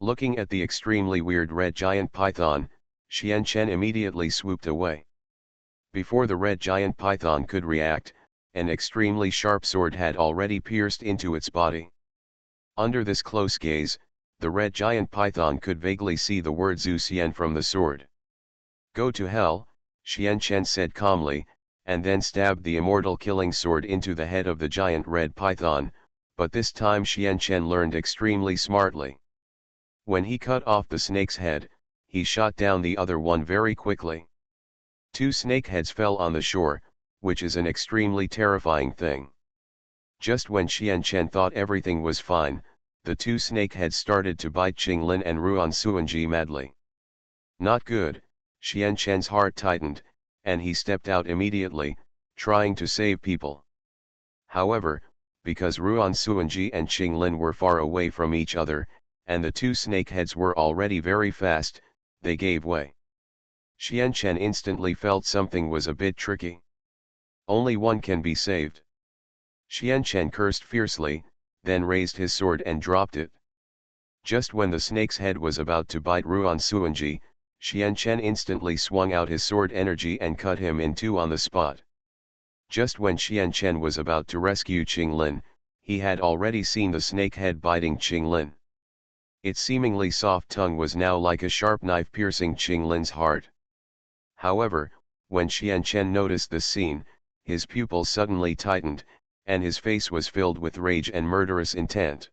Looking at the extremely weird red giant python, Xian Chen immediately swooped away. Before the red giant python could react, an extremely sharp sword had already pierced into its body. Under this close gaze, the red giant python could vaguely see the word Zhu Xian from the sword. "Go to hell," Xian Chen said calmly, and then stabbed the immortal killing sword into the head of the giant red python, but this time Xian Chen learned extremely smartly. When he cut off the snake's head, he shot down the other one very quickly. 2 snake heads fell on the shore, which is an extremely terrifying thing. Just when Xian Chen thought everything was fine, the 2 snake heads started to bite Qinglin and Ruan Suanji madly. Not good, Xian Chen's heart tightened, and he stepped out immediately, trying to save people. However, because Ruan Suanji and Qinglin were far away from each other, and the 2 snake heads were already very fast, they gave way. Xian Chen instantly felt something was a bit tricky. Only one can be saved. Xian Chen cursed fiercely, then raised his sword and dropped it. Just when the snake's head was about to bite Ruan Suanji, Xian Chen instantly swung out his sword energy and cut him in 2 on the spot. Just when Xian Chen was about to rescue Qinglin, he had already seen the snake head biting Qinglin. Its seemingly soft tongue was now like a sharp knife piercing Qinglin's heart. However, when Xian Chen noticed this scene, his pupils suddenly tightened, and his face was filled with rage and murderous intent.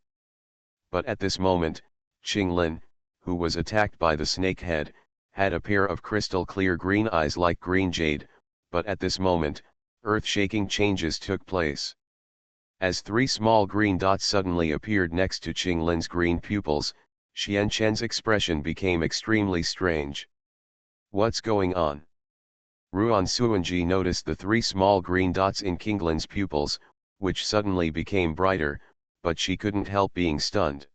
But at this moment, Qinglin, who was attacked by the snake head, had a pair of crystal clear green eyes like green jade, but at this moment, earth-shaking changes took place. As 3 small green dots suddenly appeared next to Qinglin's green pupils, Xian Chen's expression became extremely strange. What's going on? Ruan Suanji noticed the 3 small green dots in Qinglin's pupils, which suddenly became brighter, but she couldn't help being stunned.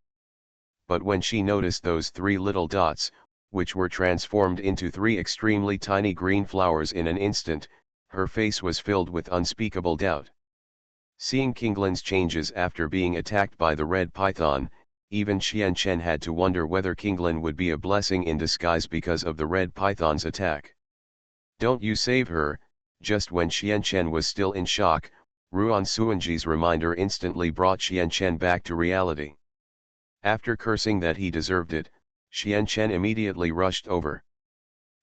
But when she noticed those 3 little dots, which were transformed into 3 extremely tiny green flowers in an instant, her face was filled with unspeakable doubt. Seeing Qinglin's changes after being attacked by the red python, even Xian Chen had to wonder whether Qinglin would be a blessing in disguise because of the red python's attack. "Don't you save her." Just when Xian Chen was still in shock, Ruan Suanji's reminder instantly brought Xian Chen back to reality. After cursing that he deserved it, Xian Chen immediately rushed over.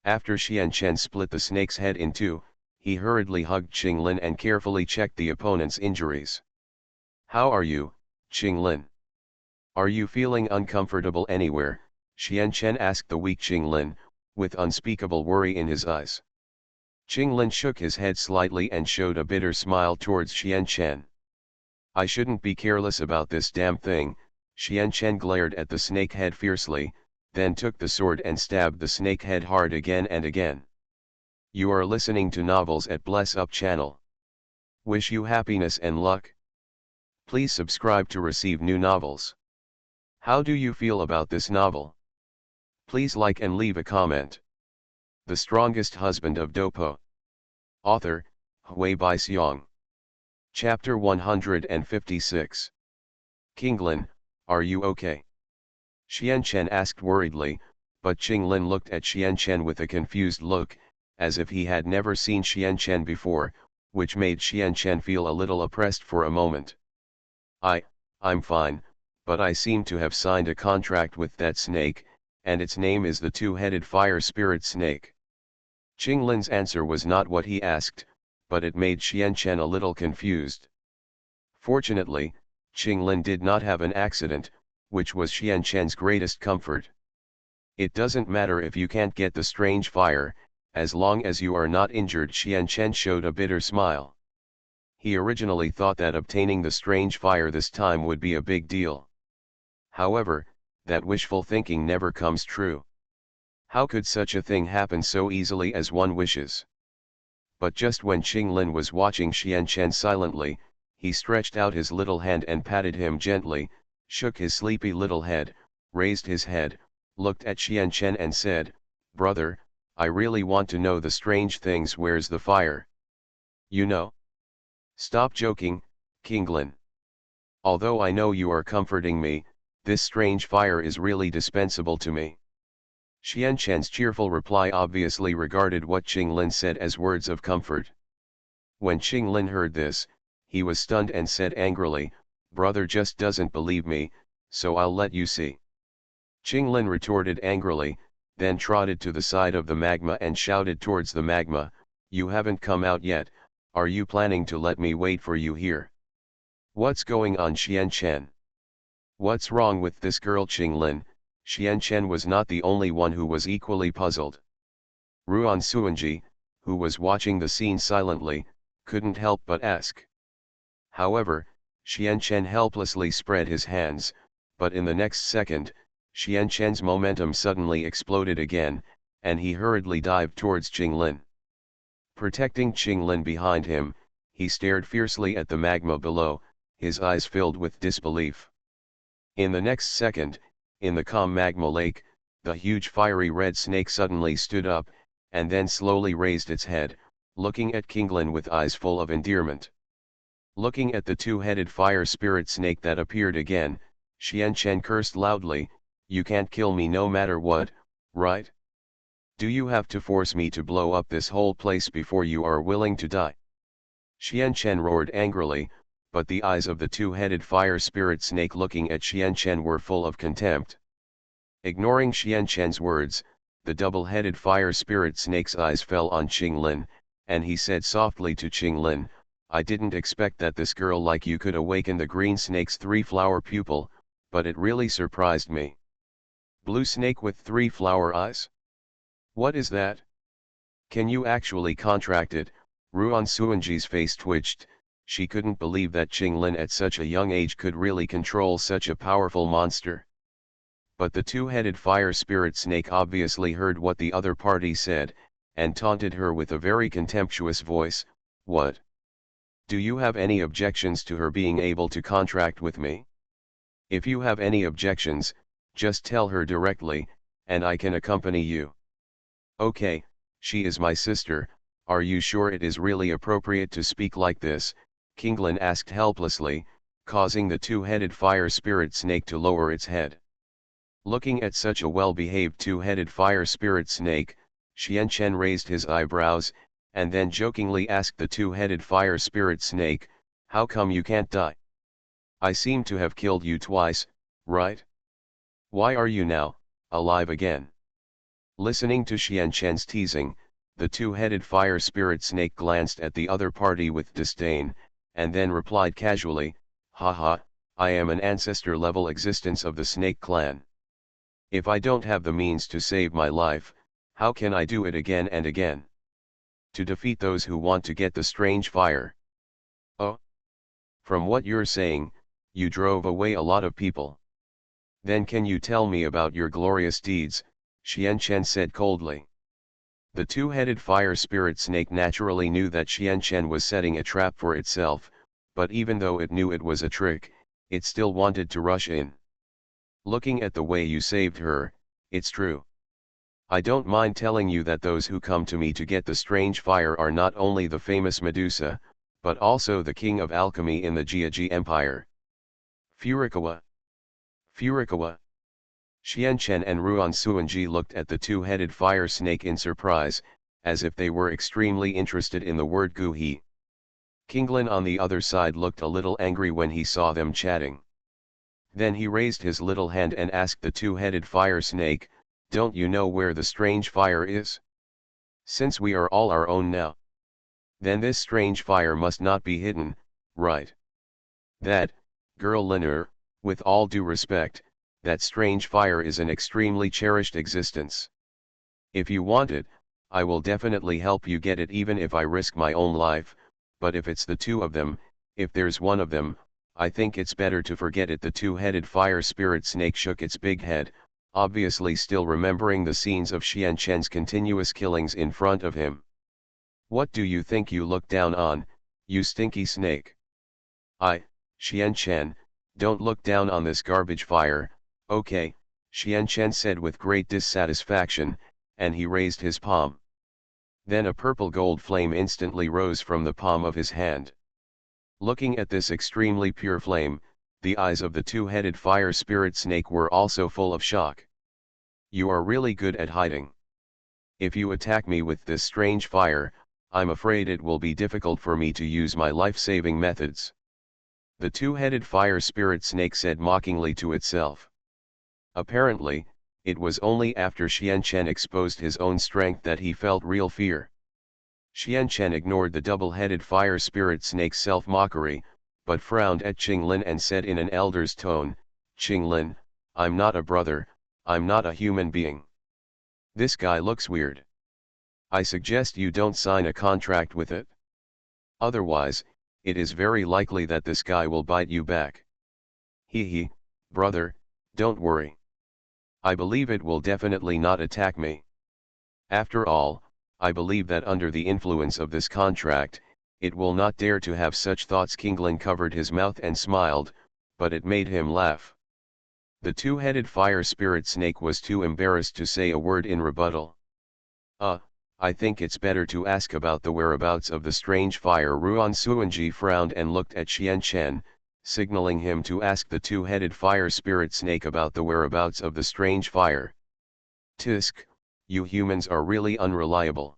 After Xian Chen split the snake's head in 2, he hurriedly hugged Qinglin and carefully checked the opponent's injuries. "How are you, Qinglin? Are you feeling uncomfortable anywhere?" Xian Chen asked the weak Qinglin, with unspeakable worry in his eyes. Qinglin shook his head slightly and showed a bitter smile towards Xian Chen. "I shouldn't be careless about this damn thing." Xian Chen glared at the snake head fiercely, then took the sword and stabbed the snake head hard again and again. You are listening to Novels at Bless Up channel. Wish you happiness and luck. Please subscribe to receive new novels. How do you feel about this novel? Please like and leave a comment. The Strongest Husband of Dopo. Author, Hui Baixiang. Chapter 156. Qinglin, are you okay? Xian Chen asked worriedly, but Qinglin looked at Xian Chen with a confused look, as if he had never seen Xian Chen before, which made Xian Chen feel a little oppressed for a moment. I'm fine, but I seem to have signed a contract with that snake," and its name is the two-headed fire spirit snake. Qinglin's answer was not what he asked, but it made Xianchen a little confused. Fortunately, Qinglin did not have an accident, which was Xianchen's greatest comfort. It doesn't matter if you can't get the strange fire, as long as you are not injured. Xianchen showed a bitter smile. He originally thought that obtaining the strange fire this time would be a big deal. However, that wishful thinking never comes true. How could such a thing happen so easily as one wishes? But just when Qinglin was watching Xianchen silently, he stretched out his little hand and patted him gently, shook his sleepy little head, raised his head, looked at Xianchen and said, "Brother, I really want to know the strange things. Where's the fire? You know? Stop joking, Qinglin. Although I know you are comforting me, this strange fire is really dispensable to me." Xianchen's cheerful reply obviously regarded what Qinglin said as words of comfort. When Qinglin heard this, he was stunned and said angrily, "Brother just doesn't believe me, so I'll let you see." Qinglin retorted angrily, then trotted to the side of the magma and shouted towards the magma, "You haven't come out yet, are you planning to let me wait for you here? What's going on, Xianchen? What's wrong with this girl?" Xianchen was not the only one who was equally puzzled. Ruan Suanji, who was watching the scene silently, couldn't help but ask. However, Xianchen helplessly spread his hands, but in the next second, Xianchen's momentum suddenly exploded again, and he hurriedly dived towards Qinglin. Protecting Qinglin behind him, he stared fiercely at the magma below, his eyes filled with disbelief. In the next second, in the calm magma lake, the huge fiery red snake suddenly stood up, and then slowly raised its head, looking at Qinglin with eyes full of endearment. Looking at the two-headed fire spirit snake that appeared again, Xianchen cursed loudly, "You can't kill me no matter what, right? Do you have to force me to blow up this whole place before you are willing to die?" Xianchen roared angrily, but the eyes of the two-headed fire spirit snake looking at Xianchen were full of contempt. Ignoring Xianchen's words, the double-headed fire spirit snake's eyes fell on Qinglin, and he said softly to Qinglin, "I didn't expect that this girl like you could awaken the green snake's three-flower pupil, but it really surprised me. Blue snake with three flower eyes? What is that? Can you actually contract it?" Ruan Suanji's face twitched. She couldn't believe that Qinglin at such a young age could really control such a powerful monster. But the two-headed fire spirit snake obviously heard what the other party said, and taunted her with a very contemptuous voice, "What? Do you have any objections to her being able to contract with me? If you have any objections, just tell her directly, and I can accompany you." "Okay, she is my sister, are you sure it is really appropriate to speak like this?" Qinglin asked helplessly, causing the two-headed fire spirit snake to lower its head. Looking at such a well-behaved two-headed fire spirit snake, Xianchen raised his eyebrows, and then jokingly asked the two-headed fire spirit snake, "How come you can't die? I seem to have killed you twice, right? Why are you now alive again?" Listening to Xianchen's teasing, the two-headed fire spirit snake glanced at the other party with disdain, and then replied casually, "Haha, I am an ancestor-level existence of the snake clan. If I don't have the means to save my life, how can I do it again and again? To defeat those who want to get the strange fire. Oh? From what you're saying, you drove away a lot of people. Then can you tell me about your glorious deeds?" Xianchen said coldly. The two-headed fire spirit snake naturally knew that Xianchen was setting a trap for itself, but even though it knew it was a trick, it still wanted to rush in. "Looking at the way you saved her, it's true. I don't mind telling you that those who come to me to get the strange fire are not only the famous Medusa, but also the king of alchemy in the Jiaji Empire. Furikawa. Furikawa." Xianchen and Ruan Suanji looked at the two-headed fire snake in surprise, as if they were extremely interested in the word Guhi. Qinglin on the other side looked a little angry when he saw them chatting. Then he raised his little hand and asked the two-headed fire snake, Don't you know where the strange fire is? Since we are all our own now, then this strange fire must not be hidden, right? That, girl Linear, with all due respect, that strange fire is an extremely cherished existence. If you want it, I will definitely help you get it even if I risk my own life, but if it's the two of them, if there's one of them, I think it's better to forget it. The two-headed fire spirit snake shook its big head, obviously still remembering the scenes of Xian Chen's continuous killings in front of him. What do you think you look down on, you stinky snake? Xian Chen, don't look down on this garbage fire, okay, Xian Chen said with great dissatisfaction, and he raised his palm. Then a purple gold flame instantly rose from the palm of his hand. Looking at this extremely pure flame, the eyes of the two-headed fire spirit snake were also full of shock. You are really good at hiding. If you attack me with this strange fire, I'm afraid it will be difficult for me to use my life-saving methods. The two-headed fire spirit snake said mockingly to itself. Apparently, it was only after Xian Chen exposed his own strength that he felt real fear. Xian Chen ignored the double-headed fire spirit snake's self-mockery, but frowned at Qing Lin and said in an elder's tone, Qing Lin, I'm not a brother, I'm not a human being. This guy looks weird. I suggest you don't sign a contract with it. Otherwise, it is very likely that this guy will bite you back. Hee, brother, don't worry. I believe it will definitely not attack me. After all, I believe that under the influence of this contract, it will not dare to have such thoughts. Kinglin covered his mouth and smiled, but it made him laugh. The two-headed fire spirit snake was too embarrassed to say a word in rebuttal. I think it's better to ask about the whereabouts of the strange fire. Ruan Suanji frowned and looked at Xian Chen, signaling him to ask the two-headed fire spirit snake about the whereabouts of the strange fire. Tisk, you humans are really unreliable.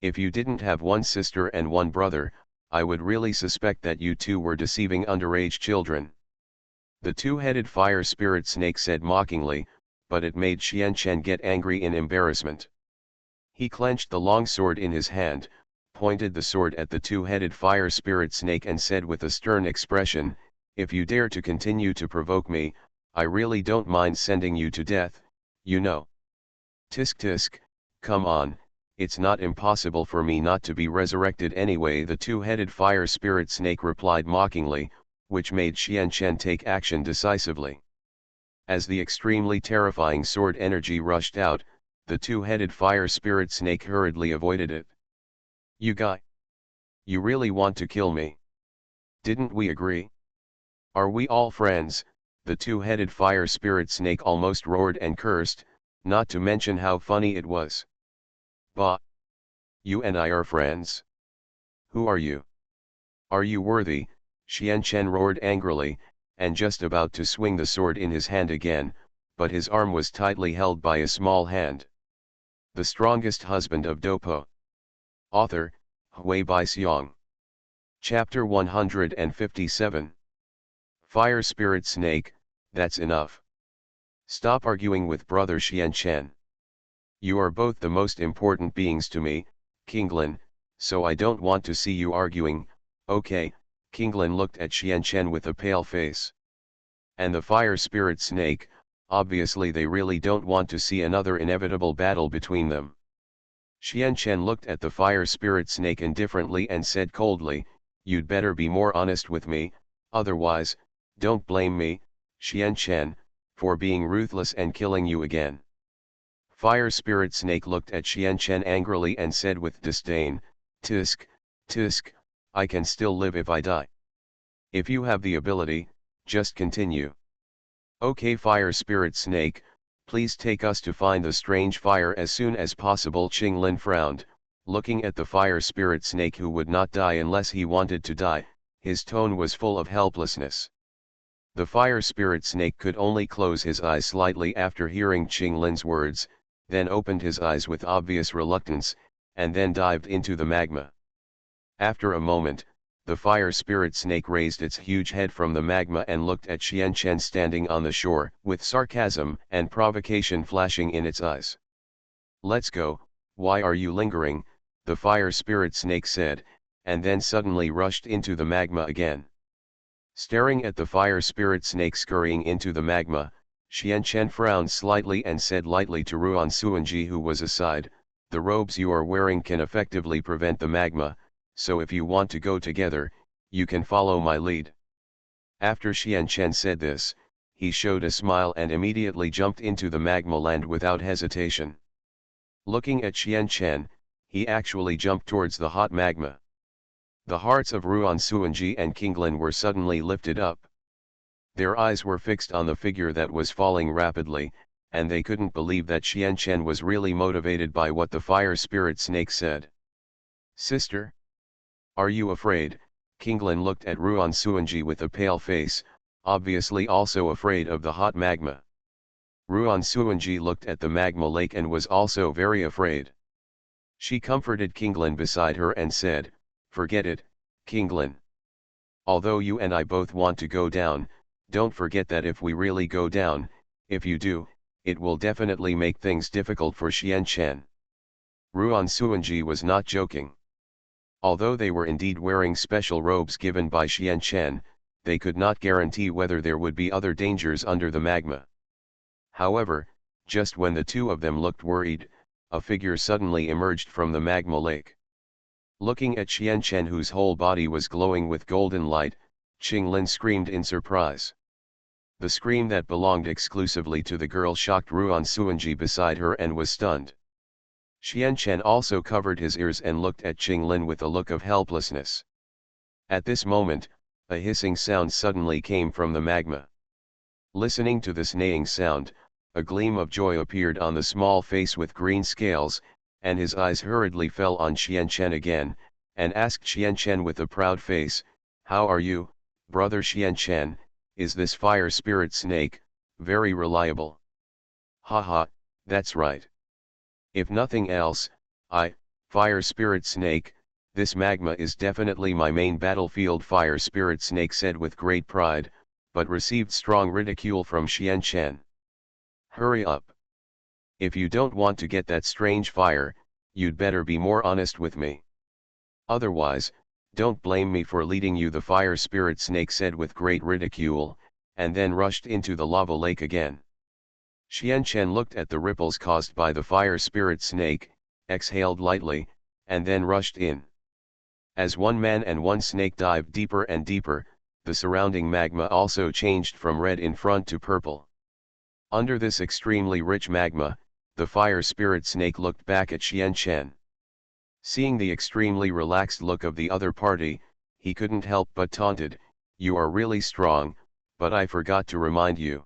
If you didn't have one sister and one brother, I would really suspect that you two were deceiving underage children. The two-headed fire spirit snake said mockingly, but it made Xian Chen get angry in embarrassment. He clenched the long sword in his hand, pointed the sword at the two-headed fire spirit snake and said with a stern expression, if you dare to continue to provoke me, I really don't mind sending you to death, you know. Tisk, come on, it's not impossible for me not to be resurrected anyway. The two-headed fire spirit snake replied mockingly, which made Xian Chen take action decisively. As the extremely terrifying sword energy rushed out, the two-headed fire spirit snake hurriedly avoided it. You guy! You really want to kill me? Didn't we agree? Are we all friends? The two-headed fire spirit snake almost roared and cursed, not to mention how funny it was. Bah! You and I are friends? Who are you? Are you worthy? Xian Chen roared angrily, and just about to swing the sword in his hand again, but his arm was tightly held by a small hand. The Strongest Husband of Dopo. Author, Hui Bai Xiong. Chapter 157. Fire Spirit Snake, that's enough. Stop arguing with brother Xian Chen. You are both the most important beings to me, Kinglin, so I don't want to see you arguing, okay? Kinglin looked at Xian Chen with a pale face. And the fire spirit snake, obviously they really don't want to see another inevitable battle between them. Xian Chen looked at the fire spirit snake indifferently and said coldly, you'd better be more honest with me, otherwise, don't blame me, Xian Chen, for being ruthless and killing you again. Fire spirit snake looked at Xian Chen angrily and said with disdain, Tisk, I can still live if I die. If you have the ability, just continue. Okay, fire spirit snake, please take us to find the strange fire as soon as possible. Qing Lin frowned, looking at the fire spirit snake who would not die unless he wanted to die. His tone was full of helplessness. The fire spirit snake could only close his eyes slightly after hearing Qing Lin's words, then opened his eyes with obvious reluctance, and then dived into the magma. After a moment, The fire spirit snake raised its huge head from the magma and looked at Xian Chen standing on the shore, with sarcasm and provocation flashing in its eyes. "Let's go, why are you lingering?" the fire spirit snake said, and then suddenly rushed into the magma again. Staring at the fire spirit snake scurrying into the magma, Xian Chen frowned slightly and said lightly to Ruan Suanji, who was aside, "The robes you are wearing can effectively prevent the magma, so if you want to go together, you can follow my lead." After Xian Chen said this, he showed a smile and immediately jumped into the magma land without hesitation. Looking at Xian Chen, he actually jumped towards the hot magma. The hearts of Ruan Suanji and Kinglin were suddenly lifted up. Their eyes were fixed on the figure that was falling rapidly, and they couldn't believe that Xian Chen was really motivated by what the fire spirit snake said. "Sister? Are you afraid?" Kinglin looked at Ruan Suanji with a pale face, obviously also afraid of the hot magma. Ruan Suanji looked at the magma lake and was also very afraid. She comforted Kinglin beside her and said, "Forget it, Kinglin. Although you and I both want to go down, don't forget that if we really go down, if you do, it will definitely make things difficult for Xian Chen." Ruan Suanji was not joking. Although they were indeed wearing special robes given by Xian Chen, they could not guarantee whether there would be other dangers under the magma. However, just when the two of them looked worried, a figure suddenly emerged from the magma lake. Looking at Xian Chen, whose whole body was glowing with golden light, Qinglin screamed in surprise. The scream that belonged exclusively to the girl shocked Ruan Suanji beside her and was stunned. Xian Chen also covered his ears and looked at Qinglin with a look of helplessness. At this moment, a hissing sound suddenly came from the magma. Listening to this neighing sound, a gleam of joy appeared on the small face with green scales, and his eyes hurriedly fell on Xian Chen again, and asked Xian Chen with a proud face, "How are you, brother Xian Chen? Is this fire spirit snake very reliable?" "Haha, that's right. If nothing else, fire spirit snake, this magma is definitely my main battlefield," fire spirit snake said with great pride, but received strong ridicule from Xian Chen. "Hurry up. If you don't want to get that strange fire, you'd better be more honest with me. Otherwise, don't blame me for leading you," the fire spirit snake said with great ridicule, and then rushed into the lava lake again. Xian Chen looked at the ripples caused by the fire spirit snake, exhaled lightly, and then rushed in. As one man and one snake dived deeper and deeper, the surrounding magma also changed from red in front to purple. Under this extremely rich magma, the fire spirit snake looked back at Xian Chen. Seeing the extremely relaxed look of the other party, he couldn't help but taunted, "You are really strong, but I forgot to remind you.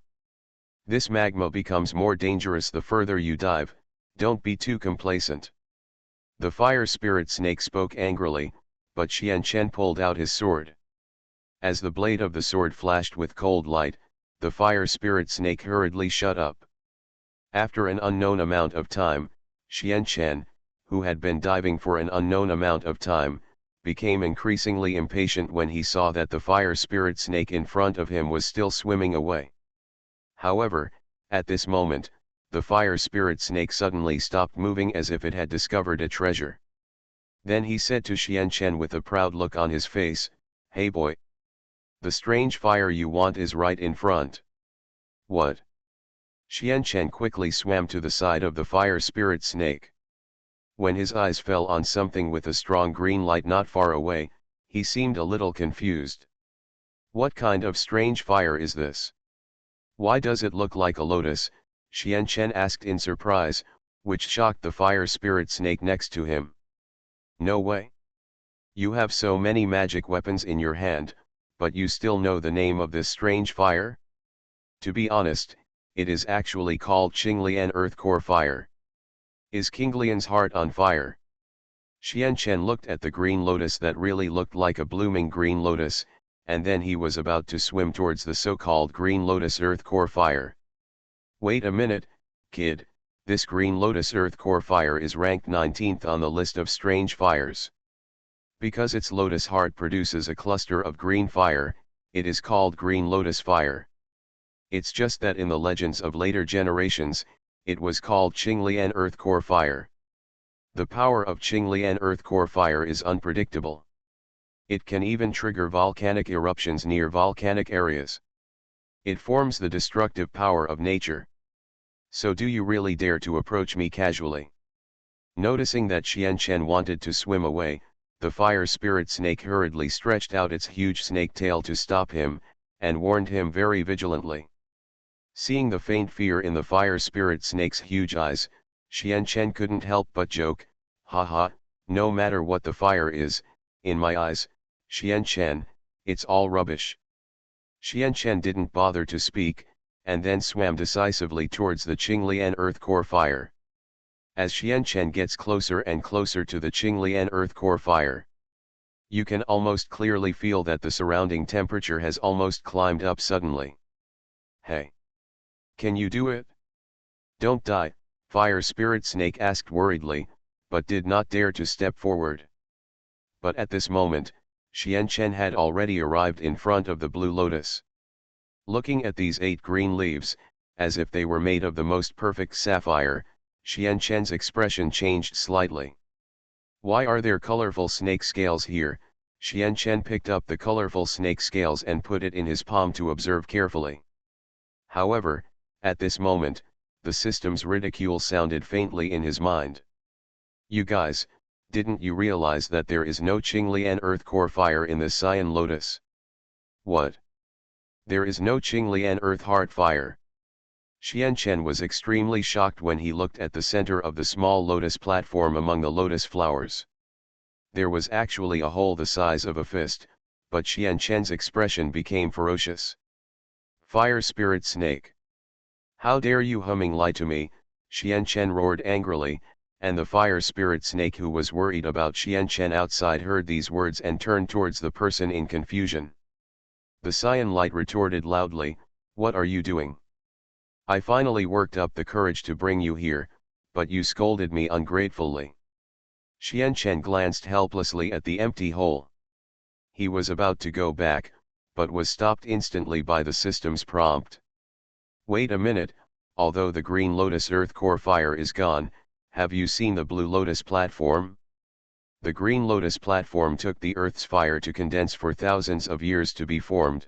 This magma becomes more dangerous the further you dive, don't be too complacent." The fire spirit snake spoke angrily, but Xian Chen pulled out his sword. As the blade of the sword flashed with cold light, the fire spirit snake hurriedly shut up. After an unknown amount of time, Xian Chen, who had been diving for an unknown amount of time, became increasingly impatient when he saw that the fire spirit snake in front of him was still swimming away. However, at this moment, the fire spirit snake suddenly stopped moving as if it had discovered a treasure. Then he said to Xian Chen with a proud look on his face, "Hey boy! The strange fire you want is right in front." "What?" Xian Chen quickly swam to the side of the fire spirit snake. When his eyes fell on something with a strong green light not far away, he seemed a little confused. "What kind of strange fire is this? Why does it look like a lotus?" Xian Chen asked in surprise, which shocked the fire spirit snake next to him. "No way. You have so many magic weapons in your hand, but you still know the name of this strange fire? To be honest, it is actually called Qinglian Earth Core Fire. Is Kinglian's heart on fire?" Xian Chen looked at the green lotus that really looked like a blooming green lotus, and then he was about to swim towards the so-called green lotus Earth Core Fire. "Wait a minute, kid, this green lotus Earth Core Fire is ranked 19th on the list of strange fires. Because its lotus heart produces a cluster of green fire, it is called green lotus fire. It's just that in the legends of later generations, it was called Qinglian earth core fire. The power of Qinglian earth core fire is unpredictable. It can even trigger volcanic eruptions near volcanic areas. It forms the destructive power of nature. So do you really dare to approach me casually? Noticing that Qianchen wanted to swim away, the fire spirit snake hurriedly stretched out its huge snake tail to stop him, and warned him very vigilantly. Seeing the faint fear in the fire spirit snake's huge eyes, Qianchen couldn't help but joke, "Haha, no matter what the fire is, in my eyes, Qianchen, it's all rubbish." Qianchen didn't bother to speak, and then swam decisively towards the Qinglian earth core fire. As Qianchen gets closer and closer to the Qinglian earth core fire, you can almost clearly feel that the surrounding temperature has almost climbed up suddenly. "Hey! Can you do it? Don't die," Fire Spirit Snake asked worriedly, but did not dare to step forward. But at this moment, Qianchen had already arrived in front of the blue lotus. Looking at these 8 green leaves, as if they were made of the most perfect sapphire, Qianchen's expression changed slightly. "Why are there colorful snake scales here?" Qianchen picked up the colorful snake scales and put it in his palm to observe carefully. However, at this moment, the system's ridicule sounded faintly in his mind. "You guys, didn't you realize that there is no Qinglian earth core fire in the cyan lotus?" "What? There is no Qinglian earth heart fire?" Qianchen was extremely shocked when he looked at the center of the small lotus platform among the lotus flowers. There was actually a hole the size of a fist, but Qianchen's expression became ferocious. "Fire Spirit Snake! How dare you lie to me?" Qianchen roared angrily, and the Fire Spirit Snake, who was worried about Qianchen outside, heard these words and turned towards the person in confusion. The Cyan Light retorted loudly, "What are you doing? I finally worked up the courage to bring you here, but you scolded me ungratefully." Qianchen glanced helplessly at the empty hole. He was about to go back, but was stopped instantly by the system's prompt. "Wait a minute, although the green lotus earth core fire is gone, have you seen the blue lotus platform? The green lotus platform took the earth's fire to condense for thousands of years to be formed.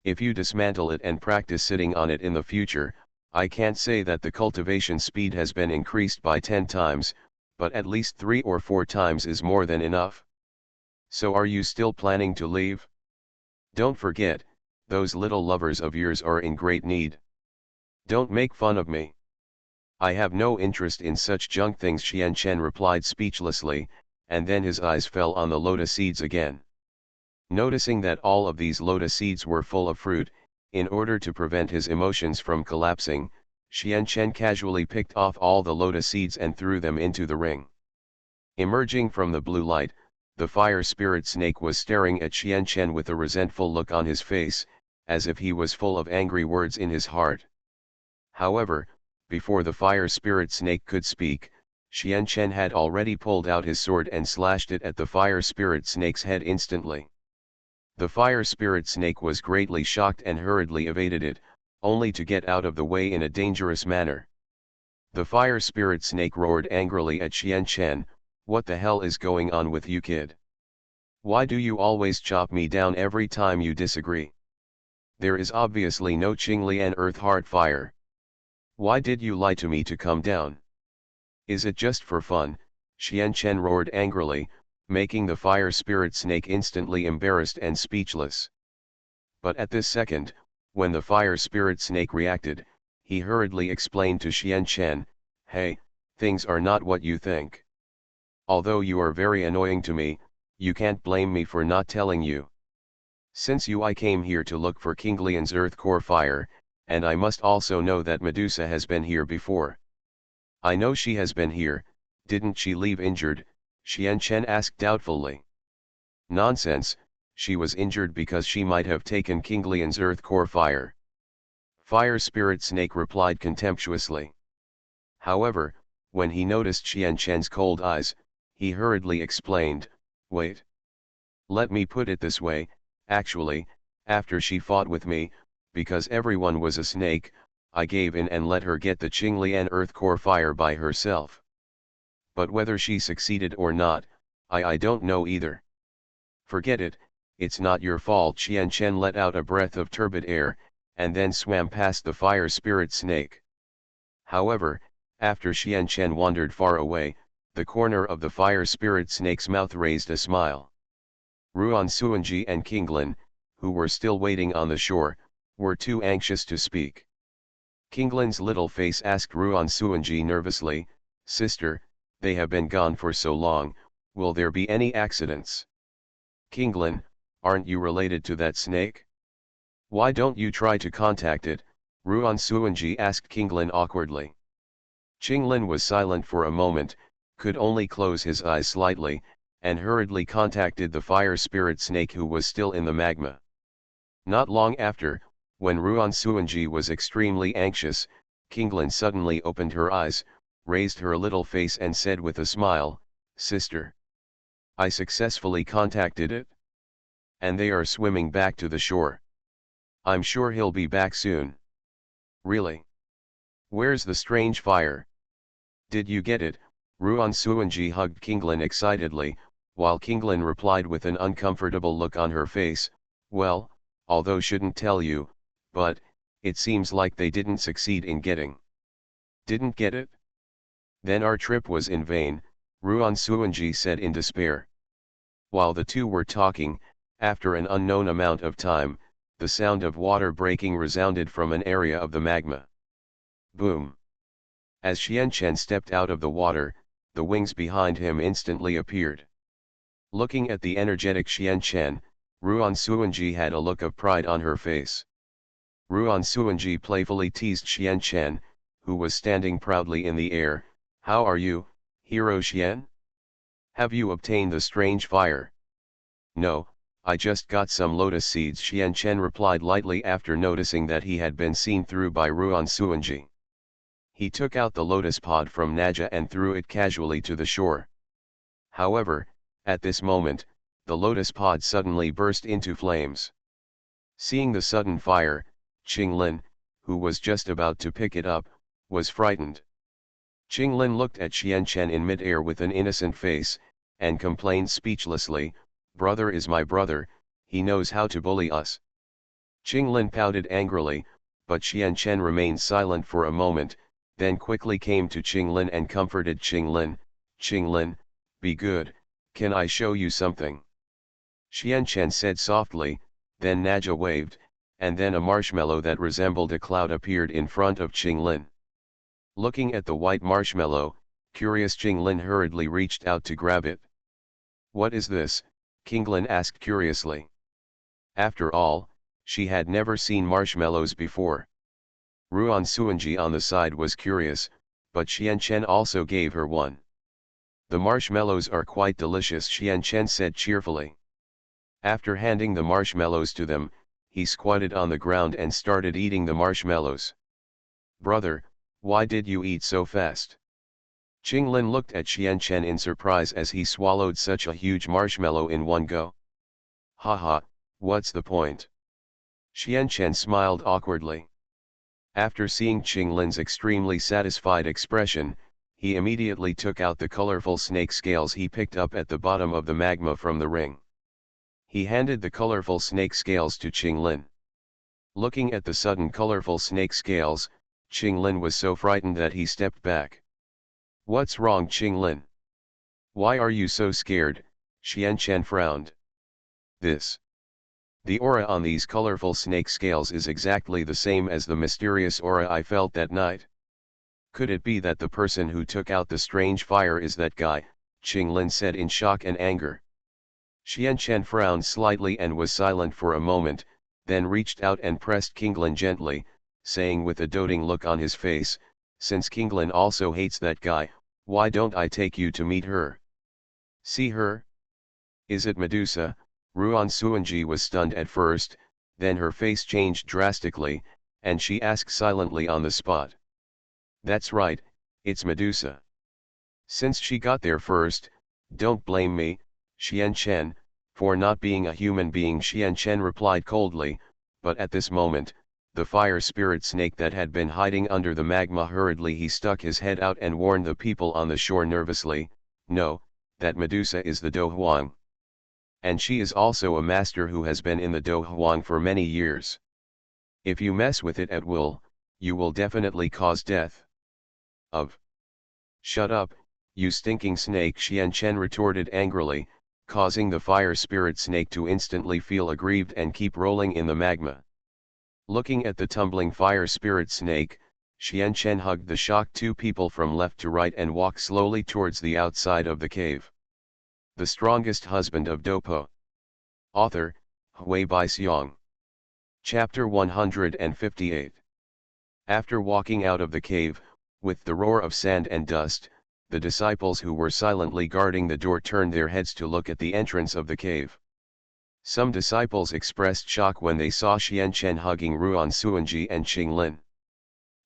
If you dismantle it and practice sitting on it in the future, I can't say that the cultivation speed has been increased by 10 times, but at least 3 or 4 times is more than enough. So are you still planning to leave? Don't forget, those little lovers of yours are in great need. Don't make fun of me." "I have no interest in such junk things," Qianchen replied speechlessly, and then his eyes fell on the lotus seeds again. Noticing that all of these lotus seeds were full of fruit, in order to prevent his emotions from collapsing, Qianchen casually picked off all the lotus seeds and threw them into the ring. Emerging from the blue light, the Fire Spirit Snake was staring at Qianchen with a resentful look on his face, as if he was full of angry words in his heart. However, before the Fire Spirit Snake could speak, Qianchen had already pulled out his sword and slashed it at the Fire Spirit Snake's head instantly. The Fire Spirit Snake was greatly shocked and hurriedly evaded it, only to get out of the way in a dangerous manner. The Fire Spirit Snake roared angrily at Qianchen, "What the hell is going on with you, kid? Why do you always chop me down every time you disagree? There is obviously no Qinglian earth heart fire. Why did you lie to me to come down? Is it just for fun?" Qianchen roared angrily, making the Fire Spirit Snake instantly embarrassed and speechless. But at this second, when the Fire Spirit Snake reacted, he hurriedly explained to Qianchen, "Hey, things are not what you think. Although you are very annoying to me, you can't blame me for not telling you. Since I came here to look for Qinglian's earth core fire, and I must also know that Medusa has been here before." "I know she has been here, didn't she leave injured?" Qianchen asked doubtfully. "Nonsense, she was injured because she might have taken Qinglian's earth core fire," Fire Spirit Snake replied contemptuously. However, when he noticed Qianchen's cold eyes, he hurriedly explained, Wait. Let me put it this way, actually, after she fought with me, because everyone was a snake, I gave in and let her get the Qinglian Earth Core fire by herself. But whether she succeeded or not, I don't know either. Forget it, it's not your fault. Qian Chen let out a breath of turbid air, and then swam past the fire spirit snake. However, after Qian Chen wandered far away, the corner of the fire spirit snake's mouth raised a smile. Ruan Suanji and Qinglin, who were still waiting on the shore, were too anxious to speak. Qinglin's little face asked Ruan Suanji nervously, "Sister, they have been gone for so long, will there be any accidents?" "Qinglin, aren't you related to that snake? Why don't you try to contact it?" Ruan Suanji asked Qinglin awkwardly. Qinglin was silent for a moment, could only close his eyes slightly, and hurriedly contacted the fire spirit snake who was still in the magma. Not long after, when Ruan Suanji was extremely anxious, Qinglin suddenly opened her eyes, raised her little face and said with a smile, "Sister, I successfully contacted it. And they are swimming back to the shore. I'm sure he'll be back soon." "Really? Where's the strange fire? Did you get it?" Ruan Suanji hugged Qinglin excitedly, while Qinglin replied with an uncomfortable look on her face, "Well, although shouldn't tell you, but, it seems like they didn't succeed in getting." "Didn't get it? Then our trip was in vain," Ruan Suanji said in despair. While the two were talking, after an unknown amount of time, the sound of water breaking resounded from an area of the magma. Boom! As Qian Chen stepped out of the water, the wings behind him instantly appeared. Looking at the energetic Qian Chen, Ruan Suanji had a look of pride on her face. Ruan Suanji playfully teased Qian Chen, who was standing proudly in the air, "How are you, Hero Qian? Have you obtained the strange fire?" "No, I just got some lotus seeds," Qian Chen replied lightly after noticing that he had been seen through by Ruan Suanji. He took out the lotus pod from Naja and threw it casually to the shore. However, at this moment, the lotus pod suddenly burst into flames. Seeing the sudden fire, Qinglin, who was just about to pick it up, was frightened. Qinglin looked at Qian Chen in mid-air with an innocent face, and complained speechlessly, "Brother is my brother, he knows how to bully us." Qinglin pouted angrily, but Qian Chen remained silent for a moment, then quickly came to Qinglin and comforted Qinglin, "Qinglin, be good, can I show you something?" Qian Chen said softly, then Naja waved, and then a marshmallow that resembled a cloud appeared in front of Qinglin. Looking at the white marshmallow, curious Qinglin hurriedly reached out to grab it. "What is this?" Qinglin asked curiously. After all, she had never seen marshmallows before. Ruan Suanji on the side was curious, but Qian Chen also gave her one. "The marshmallows are quite delicious," Qian Chen said cheerfully. After handing the marshmallows to them, he squatted on the ground and started eating the marshmallows. "Brother, why did you eat so fast?" Qinglin looked at Qian Chen in surprise as he swallowed such a huge marshmallow in one go. "Haha, what's the point?" Qian Chen smiled awkwardly. After seeing Qinglin's extremely satisfied expression, he immediately took out the colorful snake scales he picked up at the bottom of the magma from the ring. He handed the colorful snake scales to Qinglin. Looking at the sudden colorful snake scales, Qinglin was so frightened that he stepped back. "What's wrong, Qinglin? Why are you so scared?" Qian Chen frowned. The aura on these colorful snake scales is exactly the same as the mysterious aura I felt that night. Could it be that the person who took out the strange fire is that guy? Qinglin said in shock and anger. Qian Chen frowned slightly and was silent for a moment, then reached out and pressed Qinglin gently, saying with a doting look on his face, "Since Qinglin also hates that guy, why don't I take you to meet her? See her? Is it Medusa?" Ruan Suanji was stunned at first, then her face changed drastically, and she asked silently on the spot. "That's right, it's Medusa. Since she got there first, don't blame me," Xian Chen, for not being a human being. Xian Chen replied coldly, but at this moment, the fire spirit snake that had been hiding under the magma hurriedly he stuck his head out and warned the people on the shore nervously, "No, that Medusa is the Do Huang. And she is also a master who has been in the Do Huang for many years. If you mess with it at will, you will definitely cause death." Of. "Shut up, you stinking snake," Xian Chen retorted angrily, causing the fire spirit snake to instantly feel aggrieved and keep rolling in the magma. Looking at the tumbling fire spirit snake, Xian Chen hugged the shocked two people from left to right and walked slowly towards the outside of the cave. The Strongest Husband of Dopo. Author, Hui Bai Xiong. Chapter 158. After walking out of the cave, with the roar of sand and dust, the disciples who were silently guarding the door turned their heads to look at the entrance of the cave. Some disciples expressed shock when they saw Xian Chen hugging Ruan Suanji and Qinglin.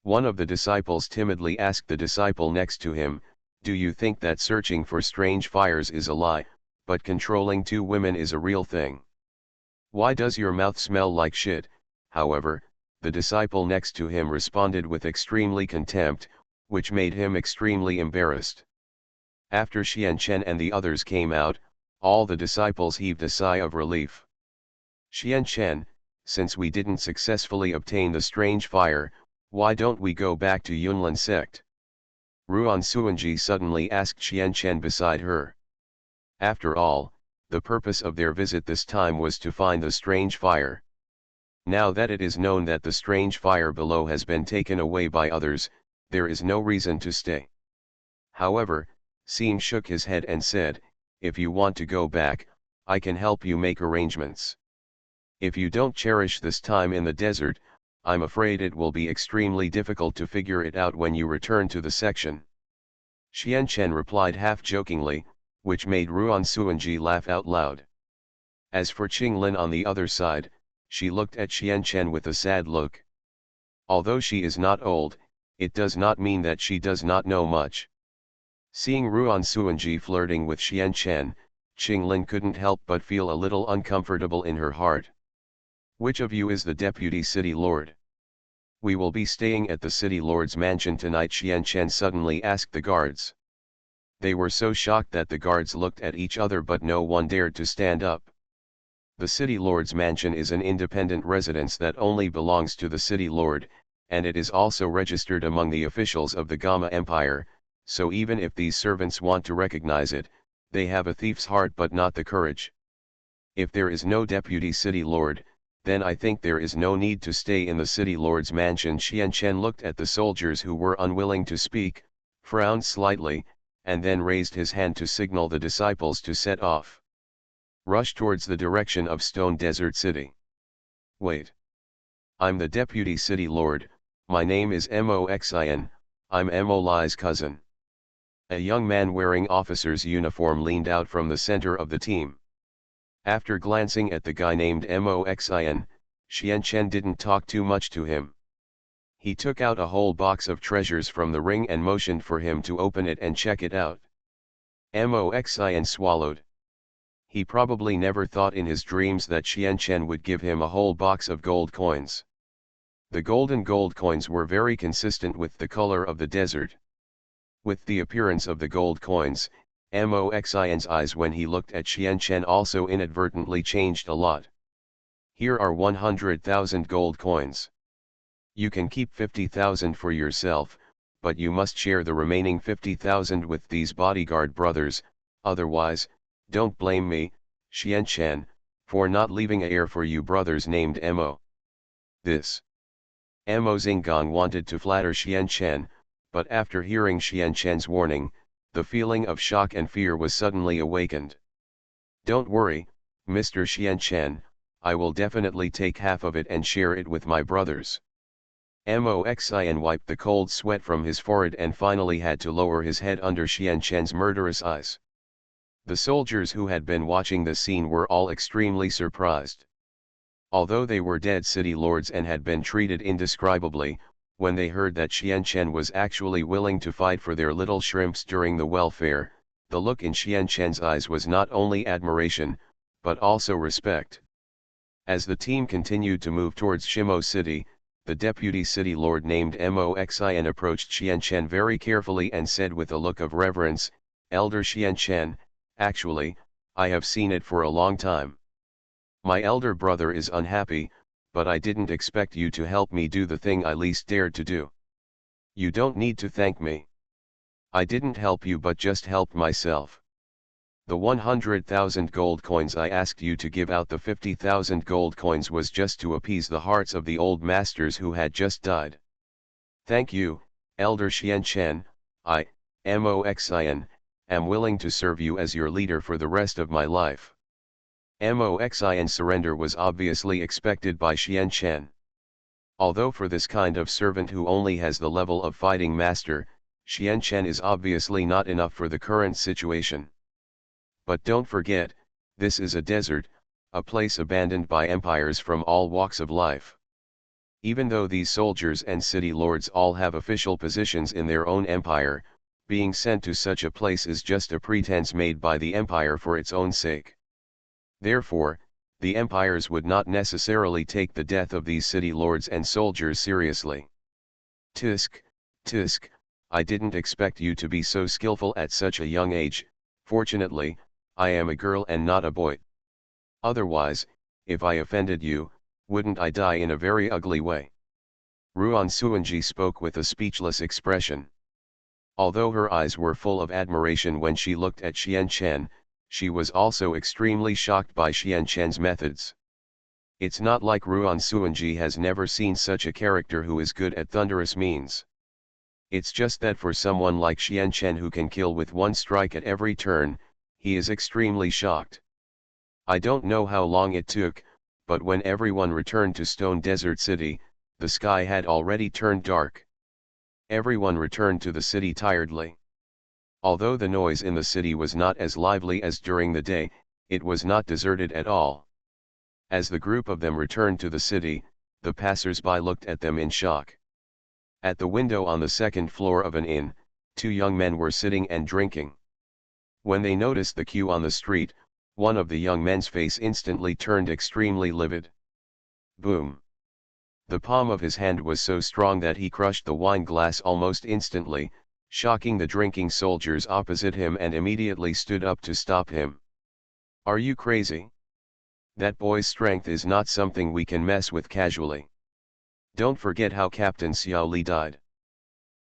One of the disciples timidly asked the disciple next to him, "Do you think that searching for strange fires is a lie, but controlling two women is a real thing? Why does your mouth smell like shit?" However, the disciple next to him responded with extremely contempt, which made him extremely embarrassed. After Xian Chen and the others came out, all the disciples heaved a sigh of relief. "Xian Chen, since we didn't successfully obtain the strange fire, why don't we go back to Yunlin sect?" Ruan Suanji suddenly asked Xian Chen beside her. After all, the purpose of their visit this time was to find the strange fire. Now that it is known that the strange fire below has been taken away by others, there is no reason to stay. However, Seem shook his head and said, "If you want to go back, I can help you make arrangements. If you don't cherish this time in the desert, I'm afraid it will be extremely difficult to figure it out when you return to the section." Xian Chen replied half-jokingly, which made Ruan Suanji laugh out loud. As for Qinglin on the other side, she looked at Xian Chen with a sad look. Although she is not old, it does not mean that she does not know much. Seeing Ruan Suanji flirting with Xian Chen, Qinglin couldn't help but feel a little uncomfortable in her heart. "Which of you is the deputy city lord?" "We will be staying at the city lord's mansion tonight," Xian Chen suddenly asked the guards. They were so shocked that the guards looked at each other but no one dared to stand up. The city lord's mansion is an independent residence that only belongs to the city lord, and it is also registered among the officials of the Gama Empire, so even if these servants want to recognize it, they have a thief's heart but not the courage. If there is no deputy city lord, then I think there is no need to stay in the city lord's mansion. Xian Chen looked at the soldiers who were unwilling to speak, frowned slightly, and then raised his hand to signal the disciples to set off. Rush towards the direction of Stone Desert City. "Wait. I'm the deputy city lord, my name is Moxin, I'm Molai's cousin." A young man wearing officer's uniform leaned out from the center of the team. After glancing at the guy named Moxin, Xian Chen didn't talk too much to him. He took out a whole box of treasures from the ring and motioned for him to open it and check it out. Moxin swallowed. He probably never thought in his dreams that Xian Chen would give him a whole box of gold coins. The golden gold coins were very consistent with the color of the desert. With the appearance of the gold coins, Moxin's eyes when he looked at Xian Chen also inadvertently changed a lot. "Here are 100,000 gold coins. You can keep 50,000 for yourself, but you must share the remaining 50,000 with these bodyguard brothers, otherwise, don't blame me, Xian Chen, for not leaving a heir for you brothers named Mo." This. Mo Xinggang wanted to flatter Xian Chen, but after hearing Xian Chen's warning, the feeling of shock and fear was suddenly awakened. "Don't worry, Mr. Xian Chen, I will definitely take half of it and share it with my brothers." Moxin wiped the cold sweat from his forehead and finally had to lower his head under Xian Chen's murderous eyes. The soldiers who had been watching the scene were all extremely surprised. Although they were dead city lords and had been treated indescribably, when they heard that Xian Chen was actually willing to fight for their little shrimps during the welfare, The look in Xian Chen's eyes was not only admiration, but also respect. As the team continued to move towards Shimo City, the deputy city lord named Moxin approached Xian Chen very carefully and said with a look of reverence, "Elder Xian Chen, actually, I have seen it for a long time. My elder brother is unhappy, but I didn't expect you to help me do the thing I least dared to do. You don't need to thank me. I didn't help you but just helped myself. The 100,000 gold coins I asked you to give out, the 50,000 gold coins, was just to appease the hearts of the old masters who had just died. Thank you, Elder Xian Chen. I, Moxin, am willing to serve you as your leader for the rest of my life." Moxin's surrender was obviously expected by Xian Chen. Although for this kind of servant who only has the level of fighting master, Xian Chen is obviously not enough for the current situation. But don't forget, this is a desert, a place abandoned by empires from all walks of life. Even though these soldiers and city lords all have official positions in their own empire, being sent to such a place is just a pretense made by the empire for its own sake. Therefore, the empires would not necessarily take the death of these city lords and soldiers seriously. Tisk, tisk, I didn't expect you to be so skillful at such a young age. Fortunately, I am a girl and not a boy. Otherwise, if I offended you, wouldn't I die in a very ugly way? Ruan Suanji spoke with a speechless expression. Although her eyes were full of admiration when she looked at Xian Chen, she was also extremely shocked by Xian Chen's methods. It's not like Ruan Suanji has never seen such a character who is good at thunderous means. It's just that for someone like Xian Chen who can kill with one strike at every turn, he is extremely shocked. I don't know how long it took, but when everyone returned to Stone Desert City, the sky had already turned dark. Everyone returned to the city tiredly. Although the noise in the city was not as lively as during the day, it was not deserted at all. As the group of them returned to the city, the passers-by looked at them in shock. At the window on the second floor of an inn, two young men were sitting and drinking. When they noticed the queue on the street, one of the young men's face instantly turned extremely livid. Boom! The palm of his hand was so strong that he crushed the wine glass almost instantly, shocking the drinking soldiers opposite him, and immediately stood up to stop him. "Are you crazy? That boy's strength is not something we can mess with casually. Don't forget how Captain Xiao Li died."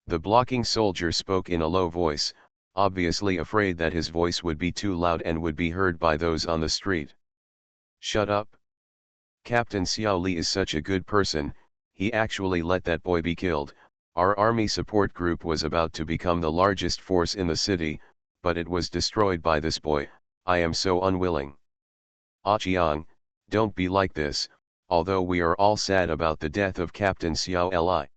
The blocking soldier spoke in a low voice, obviously afraid that his voice would be too loud and would be heard by those on the street. "Shut up. Captain Xiao Li is such a good person, he actually let that boy be killed. Our army support group was about to become the largest force in the city, but it was destroyed by this boy. I am so unwilling." "Aqiang, don't be like this, although we are all sad about the death of Captain Xiao Li.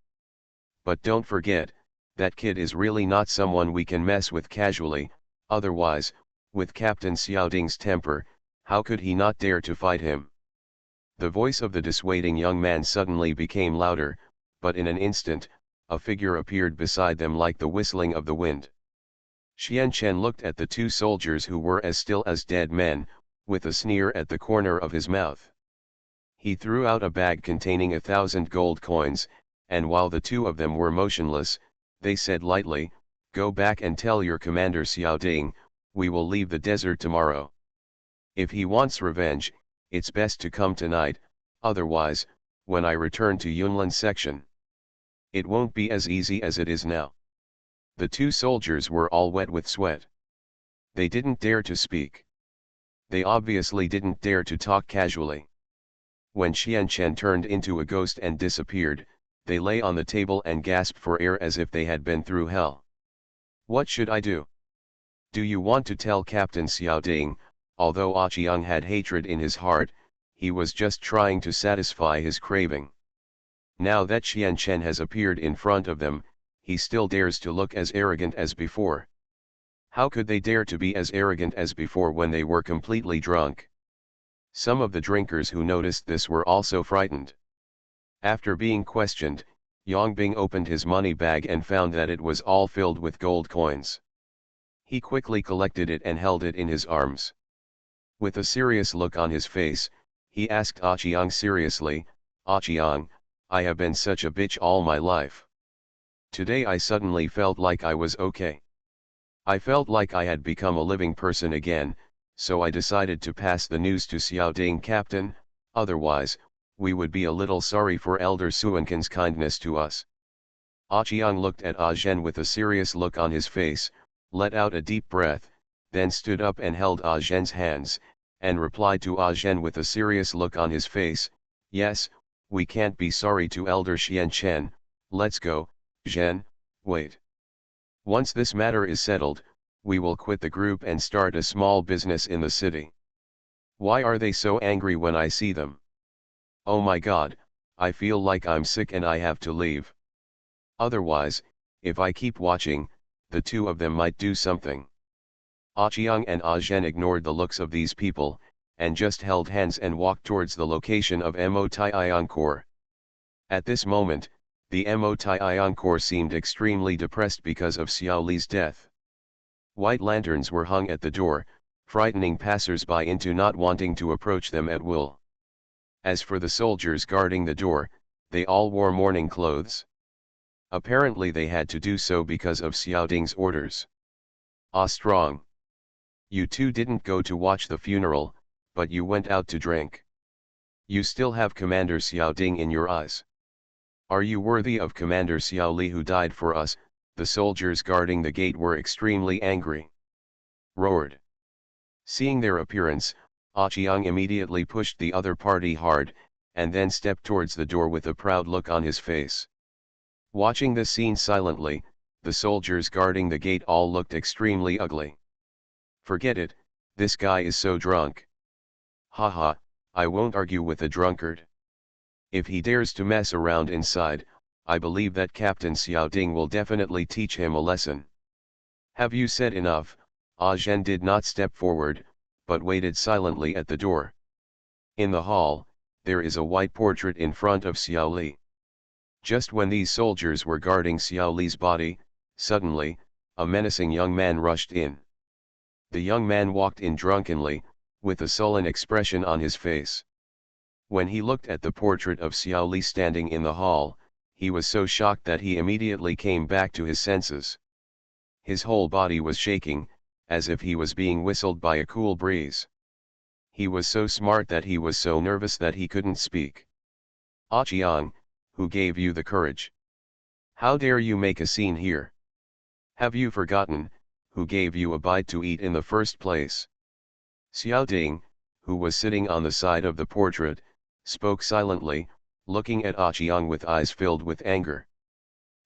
But don't forget, that kid is really not someone we can mess with casually, otherwise, with Captain Xiao Ding's temper, how could he not dare to fight him?" The voice of the dissuading young man suddenly became louder, but in an instant, a figure appeared beside them like the whistling of the wind. Xian Chen looked at the two soldiers who were as still as dead men, with a sneer at the corner of his mouth. He threw out a bag containing 1,000 gold coins, and while the two of them were motionless, they said lightly, "Go back and tell your commander Xiao Ding, we will leave the desert tomorrow. If he wants revenge, it's best to come tonight, otherwise, when I return to Yunlin section, it won't be as easy as it is now." The two soldiers were all wet with sweat. They didn't dare to speak. They obviously didn't dare to talk casually. When Xian Chen turned into a ghost and disappeared, they lay on the table and gasped for air as if they had been through hell. "What should I do? Do you want to tell Captain Xiao Ding?" Although Aqiang had hatred in his heart, he was just trying to satisfy his craving. Now that Xian Chen has appeared in front of them, he still dares to look as arrogant as before. How could they dare to be as arrogant as before when they were completely drunk? Some of the drinkers who noticed this were also frightened. After being questioned, Yang Bing opened his money bag and found that it was all filled with gold coins. He quickly collected it and held it in his arms. With a serious look on his face, he asked Ah Chiang seriously, "Ah Chiang, I have been such a bitch all my life. Today I suddenly felt like I was okay. I felt like I had become a living person again, so I decided to pass the news to Xiao Ding Captain, otherwise, we would be a little sorry for Elder Suankin's kindness to us." Ah Chiang looked at Ah Zhen with a serious look on his face, let out a deep breath, then stood up and held Ah Zhen's hands, and replied to Ah Zhen with a serious look on his face, "Yes, we can't be sorry to Elder Xian Chen, let's go, Zhen, wait. Once this matter is settled, we will quit the group and start a small business in the city. Why are they so angry when I see them? Oh my god, I feel like I'm sick and I have to leave. Otherwise, if I keep watching, the two of them might do something." Ah Chiang and Ah Zhen ignored the looks of these people, and just held hands and walked towards the location of Mo Tai Ion Corps. At this moment, the Mo Tai Ion Corps seemed extremely depressed because of Xiao Li's death. White lanterns were hung at the door, frightening passers-by into not wanting to approach them at will. As for the soldiers guarding the door, they all wore mourning clothes. Apparently they had to do so because of Xiao Ding's orders. "Ah Strong. You two didn't go to watch the funeral, but you went out to drink. You still have Commander Xiao Ding in your eyes. Are you worthy of Commander Xiao Li who died for us?" The soldiers guarding the gate were extremely angry. Roared. Seeing their appearance, Ah Chiang immediately pushed the other party hard, and then stepped towards the door with a proud look on his face. Watching the scene silently, the soldiers guarding the gate all looked extremely ugly. "Forget it, this guy is so drunk. Haha, I won't argue with a drunkard. If he dares to mess around inside, I believe that Captain Xiao Ding will definitely teach him a lesson." "Have you said enough?" Ah Zhen did not step forward, but waited silently at the door. In the hall, there is a white portrait in front of Xiao Li. Just when these soldiers were guarding Xiao Li's body, suddenly, a menacing young man rushed in. The young man walked in drunkenly, with a sullen expression on his face. When he looked at the portrait of Xiao Li standing in the hall, he was so shocked that he immediately came back to his senses. His whole body was shaking, as if he was being whistled by a cool breeze. He was so smart that he was so nervous that he couldn't speak. "Ah Chiang, who gave you the courage? How dare you make a scene here? Have you forgotten, who gave you a bite to eat in the first place?" Xiao Ding, who was sitting on the side of the portrait, spoke silently, looking at Ah Chiang with eyes filled with anger.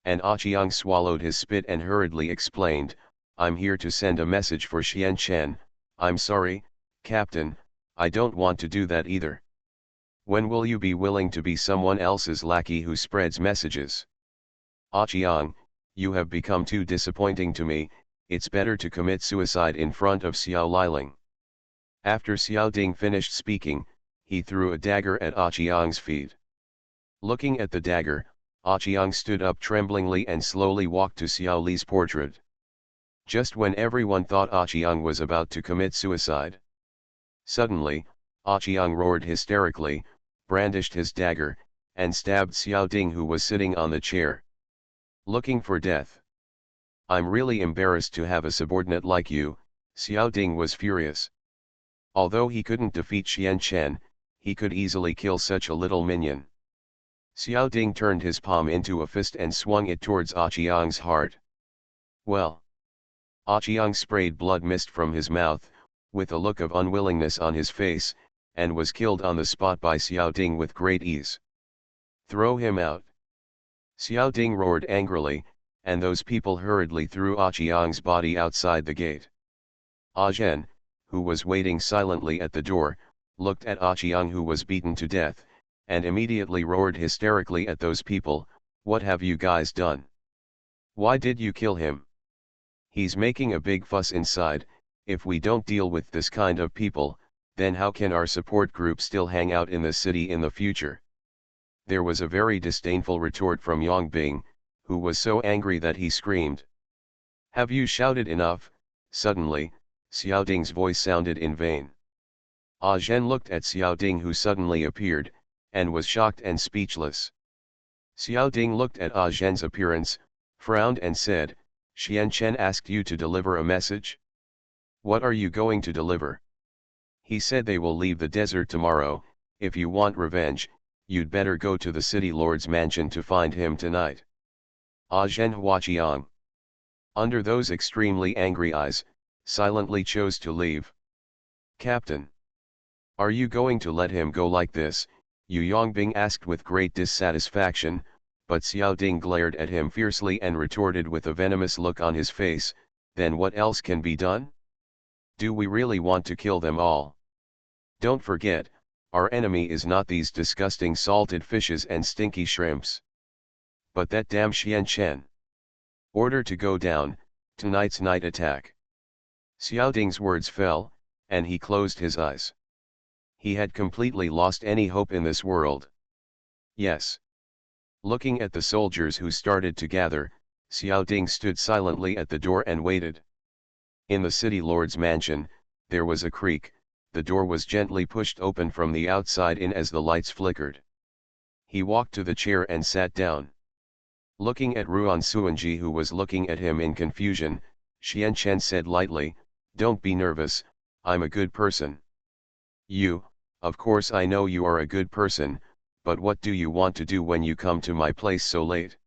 And Ah Chiang swallowed his spit and hurriedly explained, "I'm here to send a message for Xian Chen. I'm sorry, Captain, I don't want to do that either. When will you be willing to be someone else's lackey who spreads messages? Ah Chiang, you have become too disappointing to me, it's better to commit suicide in front of Xiao Liling." After Xiao Ding finished speaking, he threw a dagger at Ah Chiang's feet. Looking at the dagger, Ah Chiang stood up tremblingly and slowly walked to Xiao Li's portrait. Just when everyone thought Ah Chiang was about to commit suicide, suddenly, Ah Chiang roared hysterically, brandished his dagger, and stabbed Xiao Ding who was sitting on the chair. "Looking for death? I'm really embarrassed to have a subordinate like you." Xiao Ding was furious. Although he couldn't defeat Xian Chen, he could easily kill such a little minion. Xiao Ding turned his palm into a fist and swung it towards Ah Chiang's heart. Well. Ah Chiang sprayed blood mist from his mouth, with a look of unwillingness on his face, and was killed on the spot by Xiao Ding with great ease. "Throw him out!" Xiao Ding roared angrily, and those people hurriedly threw Ah Chiang's body outside the gate. Ah Zhen, who was waiting silently at the door, looked at Ah Chiang who was beaten to death, and immediately roared hysterically at those people, "What have you guys done? Why did you kill him? He's making a big fuss inside. If we don't deal with this kind of people, then how can our support group still hang out in the city in the future?" There was a very disdainful retort from Yang Bing, who was so angry that he screamed. "Have you shouted enough, Suddenly, Xiao Ding's voice sounded in vain. Ah Zhen looked at Xiao Ding, who suddenly appeared, and was shocked and speechless. Xiao Ding looked at Ah Zhen's appearance, frowned and said, Xian Chen asked you to deliver a message? What are you going to deliver? He said they will leave the desert tomorrow. If you want revenge, you'd better go to the city lord's mansion to find him tonight. Ah Zhen Huaqiang, under those extremely angry eyes, silently chose to leave. Captain, are you going to let him go like this? Yu Yongbing asked with great dissatisfaction, but Xiao Ding glared at him fiercely and retorted with a venomous look on his face, then what else can be done? Do we really want to kill them all? Don't forget, our enemy is not these disgusting salted fishes and stinky shrimps, but that damn Xian Chen. Order to go down, tonight's night attack. Xiao Ding's words fell, and he closed his eyes. He had completely lost any hope in this world. Yes. Looking at the soldiers who started to gather, Xiao Ding stood silently at the door and waited. In the city lord's mansion, there was a creak, the door was gently pushed open from the outside in as the lights flickered. He walked to the chair and sat down. Looking at Ruan Suanji, who was looking at him in confusion, Xian Chen said lightly, Don't be nervous, I'm a good person. You, of course I know you are a good person, but what do you want to do when you come to my place so late?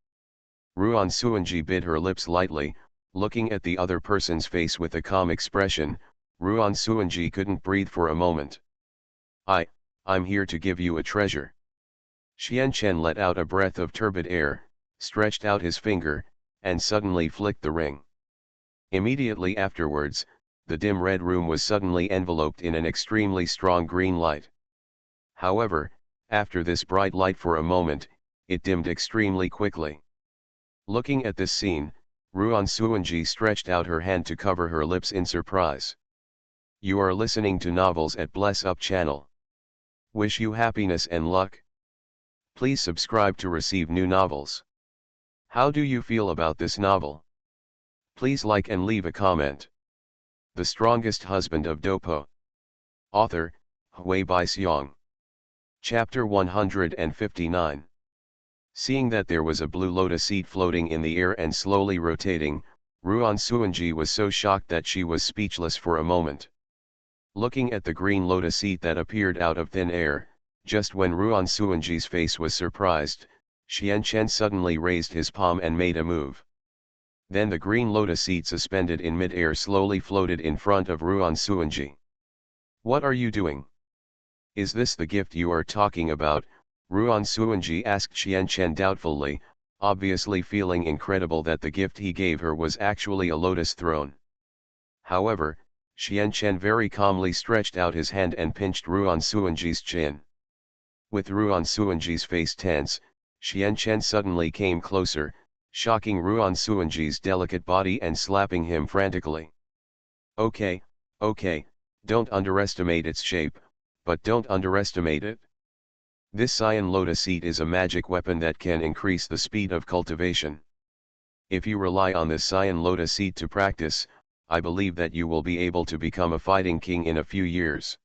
Ruan Suanji bit her lips lightly, looking at the other person's face with a calm expression. Ruan Suanji couldn't breathe for a moment. I'm here to give you a treasure. Xian Chen let out a breath of turbid air, stretched out his finger, and suddenly flicked the ring. Immediately afterwards, the dim red room was suddenly enveloped in an extremely strong green light. However, after this bright light for a moment, it dimmed extremely quickly. Looking at this scene, Ruan Suanji stretched out her hand to cover her lips in surprise. You are listening to Novels at Bless Up channel. Wish you happiness and luck. Please subscribe to receive new novels. How do you feel about this novel? Please like and leave a comment. The Strongest Husband of Dopo. Author, Hui Bai Xiong. Chapter 159. Seeing that there was a blue lotus seed floating in the air and slowly rotating, Ruan Suanji was so shocked that she was speechless for a moment. Looking at the green lotus seed that appeared out of thin air, just when Ruan Suanji's face was surprised, Xian Chen suddenly raised his palm and made a move. Then the green lotus seed suspended in mid-air slowly floated in front of Ruan Suanji. What are you doing? Is this the gift you are talking about? Ruan Suanji asked Xian Chen doubtfully, obviously feeling incredible that the gift he gave her was actually a lotus throne. However, Xian Chen very calmly stretched out his hand and pinched Ruan Suanji's chin. With Ruan Suanji's face tense, Xian Chen suddenly came closer, shocking Ruan Suanji's delicate body and slapping him frantically. Okay, don't underestimate its shape, but don't underestimate it. This cyan lotus seed is a magic weapon that can increase the speed of cultivation. If you rely on this cyan lotus seed to practice, I believe that you will be able to become a fighting king in a few years.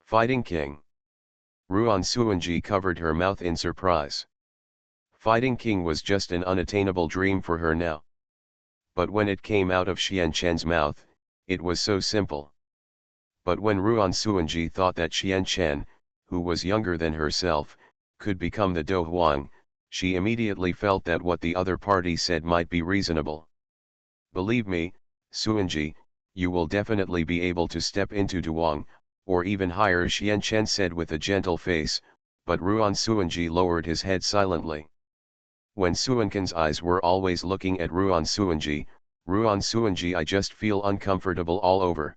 Fighting king? Ruan Suanji covered her mouth in surprise. Fighting king was just an unattainable dream for her now. But when it came out of Xian Chen's mouth, it was so simple. But when Ruan Suanji thought that Xian Chen, who was younger than herself, could become the Do Huang, she immediately felt that what the other party said might be reasonable. Believe me, Suanji, you will definitely be able to step into Duang, or even higher, Xian Chen said with a gentle face, but Ruan Suanji lowered his head silently. When Suankan's eyes were always looking at Ruan Suanji, I just feel uncomfortable all over.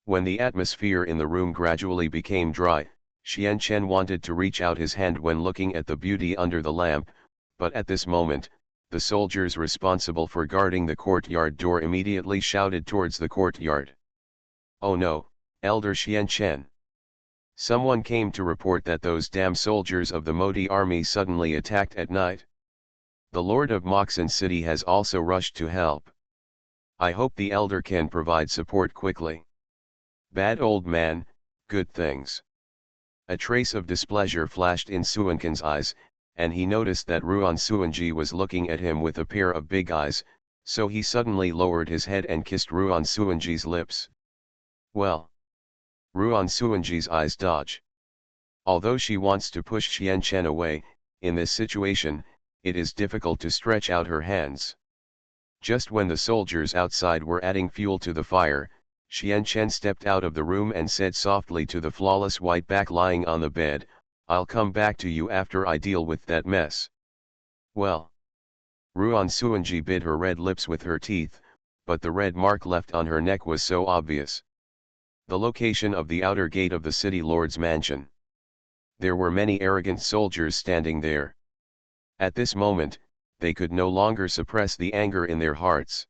When the atmosphere in the room gradually became dry, Xian Chen wanted to reach out his hand when looking at the beauty under the lamp, but at this moment, the soldiers responsible for guarding the courtyard door immediately shouted towards the courtyard. Oh no, Elder Xian Chen. Someone came to report that those damn soldiers of the Modi army suddenly attacked at night. The Lord of Moxon City has also rushed to help. I hope the elder can provide support quickly. Bad old man, good things. A trace of displeasure flashed in Suankin's eyes, and he noticed that Ruan Suanji was looking at him with a pair of big eyes, so he suddenly lowered his head and kissed Ruan Suanji's lips. Well. Ruan Suanji's eyes dodge. Although she wants to push Xian Chen away, in this situation, it is difficult to stretch out her hands. Just when the soldiers outside were adding fuel to the fire, Xian Chen stepped out of the room and said softly to the flawless white back lying on the bed, "I'll come back to you after I deal with that mess." Well. Ruan Suanji bit her red lips with her teeth, but the red mark left on her neck was so obvious. The location of the outer gate of the city lord's mansion. There were many arrogant soldiers standing there. At this moment, they could no longer suppress the anger in their hearts.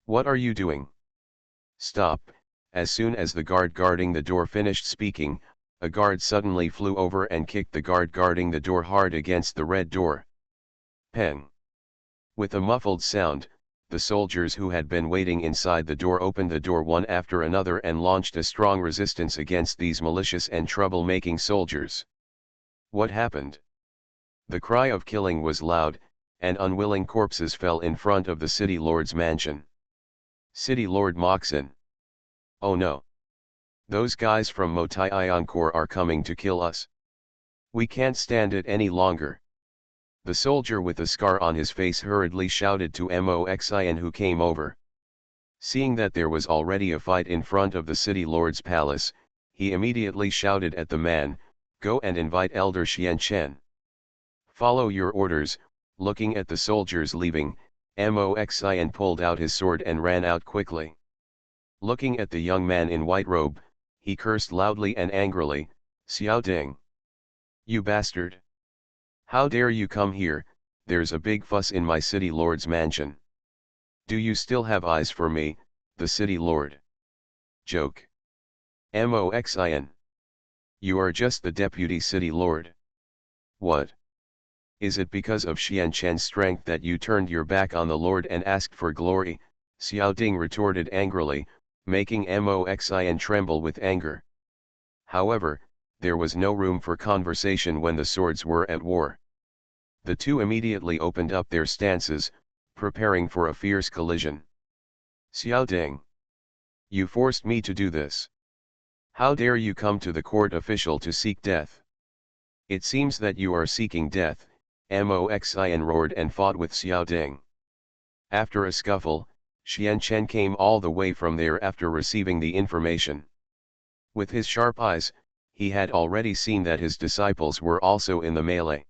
"What are you doing? Stop!" As soon as the guard guarding the door finished speaking, a guard suddenly flew over and kicked the guard guarding the door hard against the red door. Peng! With a muffled sound, the soldiers who had been waiting inside the door opened the door one after another and launched a strong resistance against these malicious and trouble-making soldiers. What happened? The cry of killing was loud, and unwilling corpses fell in front of the city lord's mansion. City Lord Moxin. "Oh no! Those guys from Motai Ionkor are coming to kill us. We can't stand it any longer." The soldier with a scar on his face hurriedly shouted to Moxin who came over. Seeing that there was already a fight in front of the city lord's palace, he immediately shouted at the man, "Go and invite Elder Xian Chen." "Follow your orders." Looking at the soldiers leaving, Moxin pulled out his sword and ran out quickly. Looking at the young man in white robe, he cursed loudly and angrily, "Xiao Ding! You bastard! How dare you come here? There's a big fuss in my city lord's mansion. Do you still have eyes for me, the city lord?" Joke. Moxin. You are just the deputy city lord. What? Is it because of Xian Chen's strength that you turned your back on the Lord and asked for glory? Xiao Ding retorted angrily, making Moxin tremble with anger. However, there was no room for conversation when the swords were at war. The two immediately opened up their stances, preparing for a fierce collision. "Xiao Ding! You forced me to do this. How dare you come to the court official to seek death? It seems that you are seeking death." Moxin roared and fought with Xiao Ding. After a scuffle, Xian Chen came all the way from there after receiving the information. With his sharp eyes, he had already seen that his disciples were also in the melee.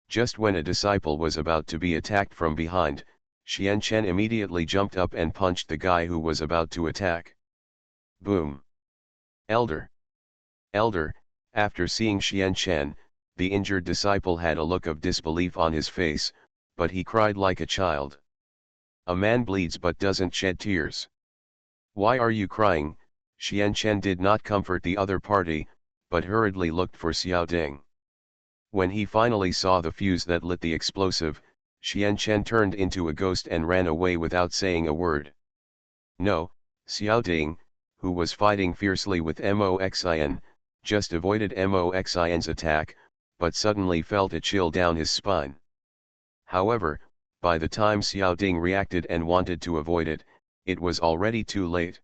Just when a disciple was about to be attacked from behind, Xian Chen immediately jumped up and punched the guy who was about to attack. Boom! Elder! Elder! After seeing Xian Chen, the injured disciple had a look of disbelief on his face, but he cried like a child. A man bleeds but doesn't shed tears. Why are you crying? Xian Chen did not comfort the other party, but hurriedly looked for Xiao Ding. When he finally saw the fuse that lit the explosive, Xian Chen turned into a ghost and ran away without saying a word. No, Xiao Ding, who was fighting fiercely with Moxin, just avoided Moxin's attack, but suddenly felt a chill down his spine. However, by the time Xiao Ding reacted and wanted to avoid it, it was already too late.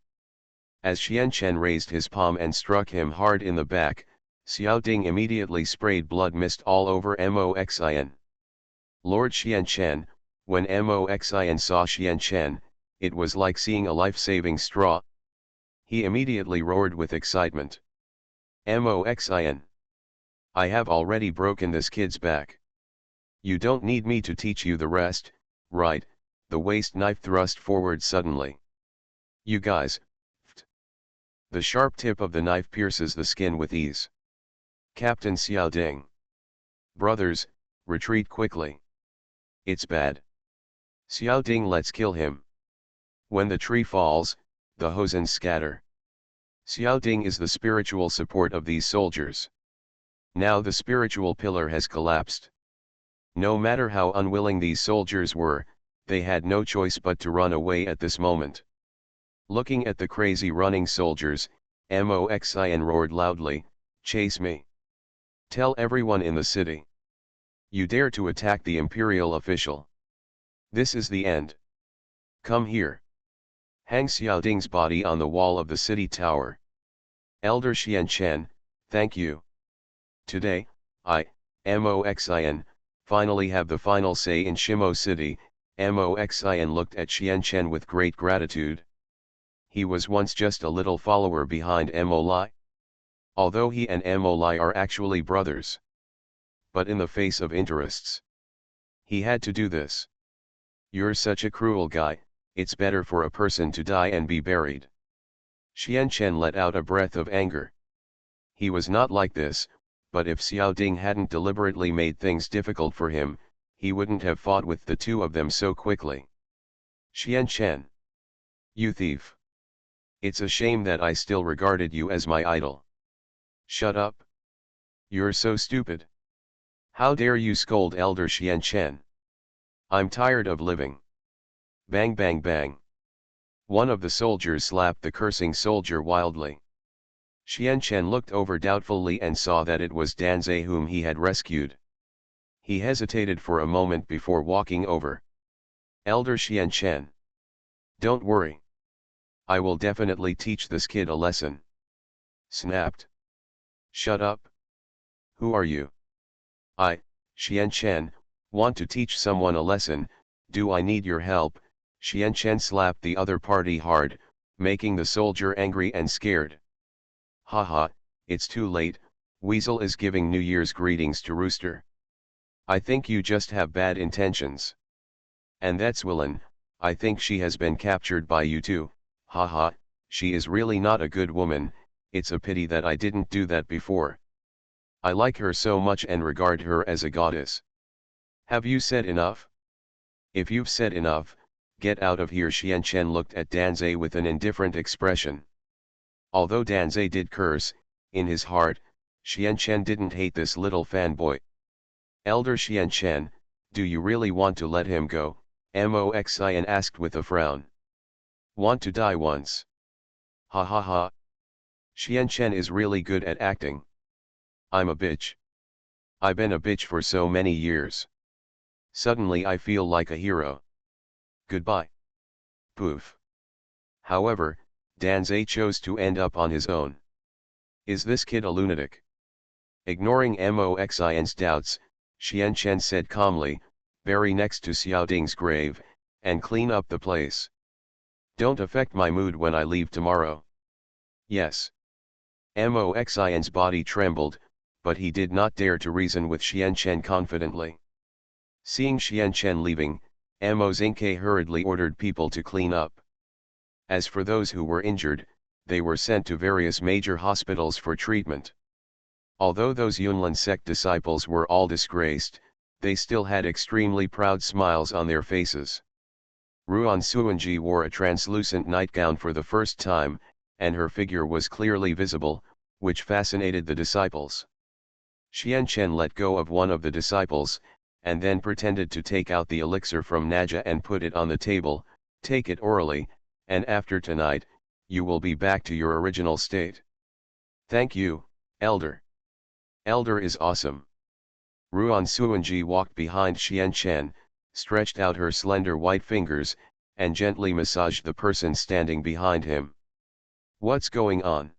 As Xian Chen raised his palm and struck him hard in the back, Xiao Ding immediately sprayed blood mist all over Moxin. Lord Xian Chen, when Moxin saw Xian Chen, it was like seeing a life-saving straw. He immediately roared with excitement. Moxin! I have already broken this kid's back. You don't need me to teach you the rest, right? The waist knife thrust forward suddenly. You guys, ft. The sharp tip of the knife pierces the skin with ease. Captain Xiao Ding. Brothers, retreat quickly. It's bad. Xiao Ding, let's kill him. When the tree falls, the Hosens scatter. Xiao Ding is the spiritual support of these soldiers. Now the spiritual pillar has collapsed. No matter how unwilling these soldiers were, they had no choice but to run away at this moment. Looking at the crazy running soldiers, Moxin roared loudly, "Chase me! Tell everyone in the city. You dare to attack the imperial official. This is the end. Come here. Hang Xiaoding's body on the wall of the city tower. Elder Xianchen, thank you. Today, I, Moxin, finally have the final say in Shimo City." Moxin looked at Xianchen with great gratitude. He was once just a little follower behind Molai. Although he and Molai are actually brothers. But in the face of interests, he had to do this. "You're such a cruel guy, it's better for a person to die and be buried." Xianchen let out a breath of anger. He was not like this, but if Xiaoding hadn't deliberately made things difficult for him, he wouldn't have fought with the two of them so quickly. "Xianchen! You thief! It's a shame that I still regarded you as my idol." "Shut up! You're so stupid! How dare you scold Elder Xianchen? I'm tired of living." Bang bang bang. One of the soldiers slapped the cursing soldier wildly. Xianchen looked over doubtfully and saw that it was Danzai whom he had rescued. He hesitated for a moment before walking over. "Elder Xianchen. Don't worry. I will definitely teach this kid a lesson." Snapped. "Shut up. Who are you?" "I, Xianchen, want to teach someone a lesson. Do I need your help?" Xianchen slapped the other party hard, making the soldier angry and scared. "Haha, it's too late, Weasel is giving New Year's greetings to Rooster. I think you just have bad intentions. And that's Willen, I think she has been captured by you too. Haha, she is really not a good woman, it's a pity that I didn't do that before. I like her so much and regard her as a goddess. Have you said enough? If you've said enough, get out of here." Xianchen looked at Danzai with an indifferent expression. Although Danzai did curse, in his heart, Xianchen didn't hate this little fanboy. "Elder Xianchen, do you really want to let him go?" Moxin asked with a frown. "Want to die once? Ha ha ha. Xianchen is really good at acting. I'm a bitch. I've been a bitch for so many years. Suddenly I feel like a hero. Goodbye." Poof. However, Danzai chose to end up on his own. Is this kid a lunatic? Ignoring Moxin's doubts, Xianchen said calmly, "Bury next to Xiaoding's grave, and clean up the place. Don't affect my mood when I leave tomorrow." "Yes." Moxin's body trembled, but he did not dare to reason with Xianchen confidently. Seeing Xianchen leaving, Moxinke hurriedly ordered people to clean up. As for those who were injured, they were sent to various major hospitals for treatment. Although those Yunlin sect disciples were all disgraced, they still had extremely proud smiles on their faces. Ruan Suanji wore a translucent nightgown for the first time, and her figure was clearly visible, which fascinated the disciples. Xianchen let go of one of the disciples, and then pretended to take out the elixir from Naja and put it on the table. "Take it orally, and after tonight, you will be back to your original state." "Thank you, Elder. Elder is awesome." Ruan Suanji walked behind Xianchen, stretched out her slender white fingers, and gently massaged the person standing behind him. "What's going on?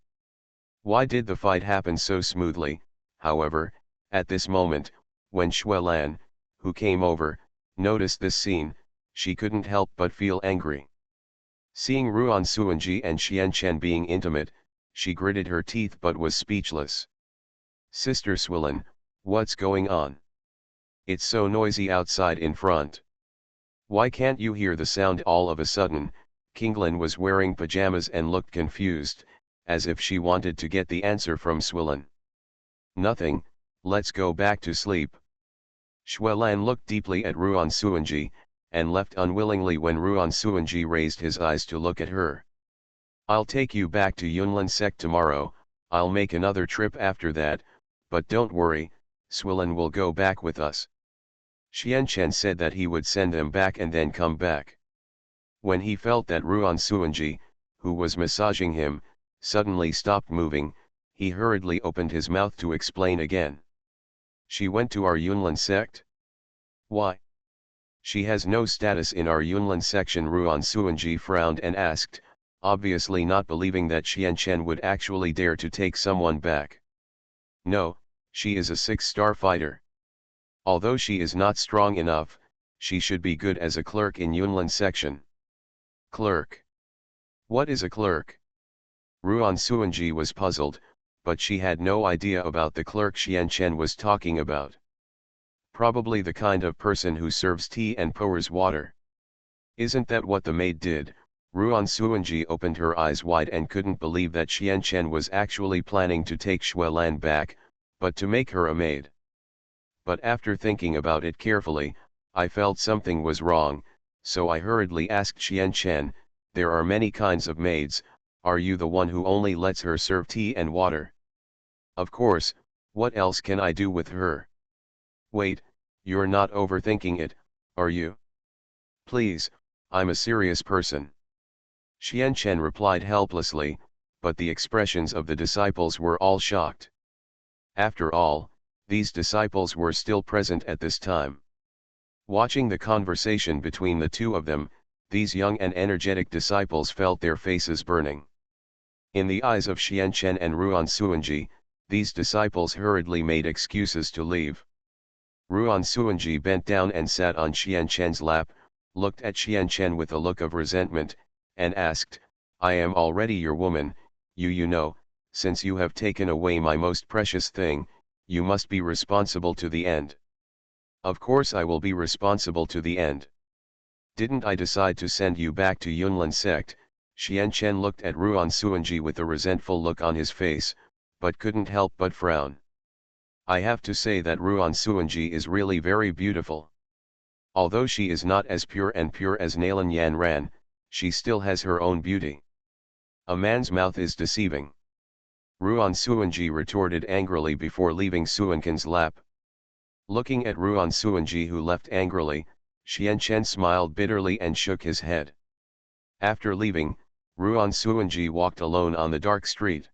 Why did the fight happen so smoothly?" However, at this moment, when Xuelan, who came over, noticed this scene, she couldn't help but feel angry. Seeing Ruan Suanji and Xianchen being intimate, she gritted her teeth but was speechless. "Sister Xuelan, what's going on? It's so noisy outside in front. Why can't you hear the sound?" All of a sudden, Kinglin was wearing pajamas and looked confused, as if she wanted to get the answer from Xuelan. "Nothing, let's go back to sleep." Xuelan looked deeply at Ruan Suanji, and left unwillingly when Ruan Suanji raised his eyes to look at her. "I'll take you back to Yunlin sect tomorrow, I'll make another trip after that, but don't worry, Xuelan will go back with us." Xianchen said that he would send them back and then come back. When he felt that Ruan Suanji, who was massaging him, suddenly stopped moving, he hurriedly opened his mouth to explain again. She went to our Yunlin sect? Why? She has no status in our Yunlin section. Ruan Suanji frowned and asked, obviously not believing that Xianchen would actually dare to take someone back. No, she is a 6-star fighter. Although she is not strong enough, she should be good as a clerk in Yunlin section. Clerk? What is a clerk? Ruan Suanji was puzzled, but she had no idea about the clerk Xianchen was talking about. Probably the kind of person who serves tea and pours water. Isn't that what the maid did? Ruan Suanji opened her eyes wide and couldn't believe that Xianchen was actually planning to take Xuelan back, but to make her a maid. But after thinking about it carefully, I felt something was wrong, so I hurriedly asked Xianchen, there are many kinds of maids, are you the one who only lets her serve tea and water? Of course, what else can I do with her? Wait, you're not overthinking it, are you? Please, I'm a serious person. Xianchen replied helplessly, but the expressions of the disciples were all shocked. After all, these disciples were still present at this time. Watching the conversation between the two of them, these young and energetic disciples felt their faces burning. In the eyes of Xianchen and Ruan Suanji, these disciples hurriedly made excuses to leave. Ruan Suanji bent down and sat on Xianchen's lap, looked at Xianchen with a look of resentment, and asked, I am already your woman, you know, since you have taken away my most precious thing, you must be responsible to the end. Of course I will be responsible to the end. Didn't I decide to send you back to Yunlin sect? Xianchen looked at Ruan Suanji with a resentful look on his face, but couldn't help but frown. I have to say that Ruan Suanji is really very beautiful. Although she is not as pure as Nalan Yan Ran, she still has her own beauty. A man's mouth is deceiving. Ruan Suanji retorted angrily before leaving Suanken's lap. Looking at Ruan Suanji who left angrily, Xianchen smiled bitterly and shook his head. After leaving, Ruan Suanji walked alone on the dark street.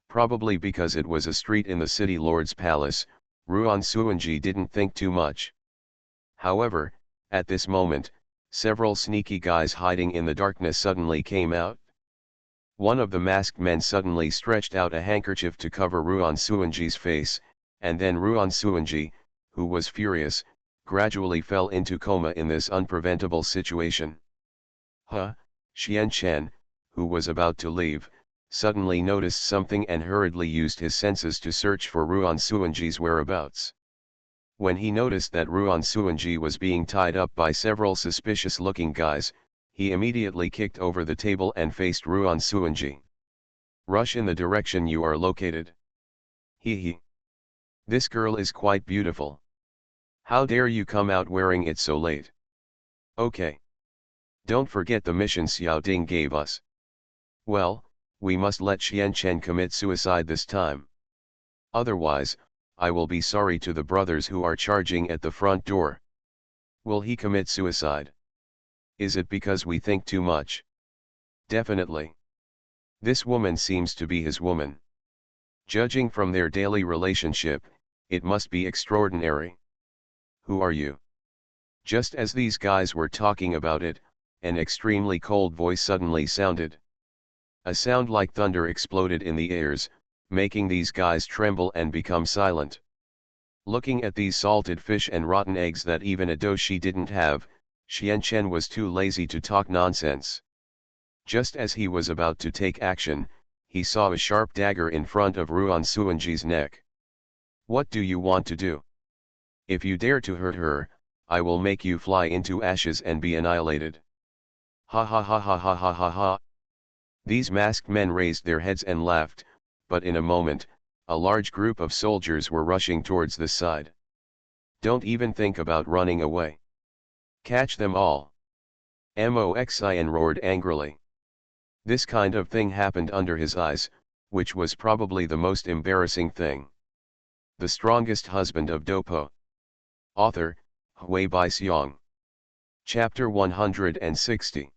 Probably because it was a street in the city lord's palace, Ruan Suanji didn't think too much. However, at this moment, several sneaky guys hiding in the darkness suddenly came out. One of the masked men suddenly stretched out a handkerchief to cover Ruan Suanji's face, and then Ruan Suanji, who was furious, gradually fell into coma in this unpreventable situation. Xianchen, who was about to leave, suddenly noticed something and hurriedly used his senses to search for Ruan Suanji's whereabouts. When he noticed that Ruan Suanji was being tied up by several suspicious-looking guys, he immediately kicked over the table and faced Ruan Suanji. Rush in the direction you are located. Hee. This girl is quite beautiful. How dare you come out wearing it so late? Okay. Don't forget the mission Xiao Ding gave us. Well, we must let Xianchen commit suicide this time. Otherwise, I will be sorry to the brothers who are charging at the front door. Will he commit suicide? Is it because we think too much? Definitely. This woman seems to be his woman. Judging from their daily relationship, it must be extraordinary. Who are you? Just as these guys were talking about it, an extremely cold voice suddenly sounded. A sound like thunder exploded in the ears, making these guys tremble and become silent. Looking at these salted fish and rotten eggs that even a doshi didn't have, Xianchen was too lazy to talk nonsense. Just as he was about to take action, he saw a sharp dagger in front of Ruan Suanji's neck. What do you want to do? If you dare to hurt her, I will make you fly into ashes and be annihilated. Ha ha ha ha ha ha ha ha. These masked men raised their heads and laughed, but in a moment, a large group of soldiers were rushing towards the side. Don't even think about running away. Catch them all. Moxian roared angrily. This kind of thing happened under his eyes, which was probably the most embarrassing thing. The Strongest Husband of Dopo. Author, Hui Bai Xiong. Chapter 160.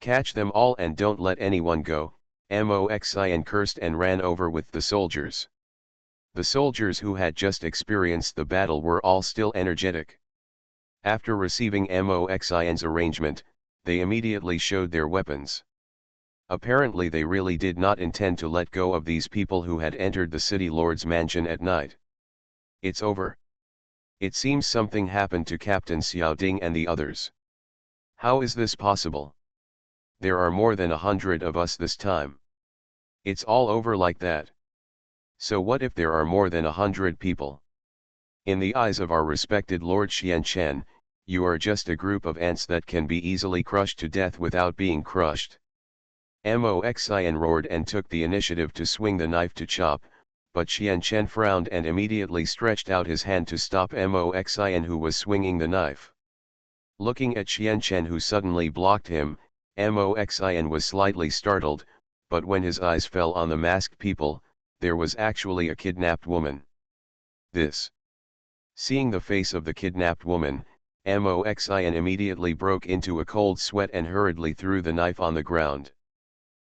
Catch them all and don't let anyone go, Moxin cursed and ran over with the soldiers. The soldiers who had just experienced the battle were all still energetic. After receiving Moxin's arrangement, they immediately showed their weapons. Apparently they really did not intend to let go of these people who had entered the city lord's mansion at night. It's over. It seems something happened to Captain Xiao Ding and the others. How is this possible? There are more than 100 of us this time. It's all over like that. So what if there are more than 100 people? In the eyes of our respected Lord Xianchen, you are just a group of ants that can be easily crushed to death without being crushed. Moxin roared and took the initiative to swing the knife to chop, but Xianchen frowned and immediately stretched out his hand to stop Moxin who was swinging the knife. Looking at Xianchen who suddenly blocked him, Moxin was slightly startled, but when his eyes fell on the masked people, there was actually a kidnapped woman. Seeing the face of the kidnapped woman, Moxin immediately broke into a cold sweat and hurriedly threw the knife on the ground.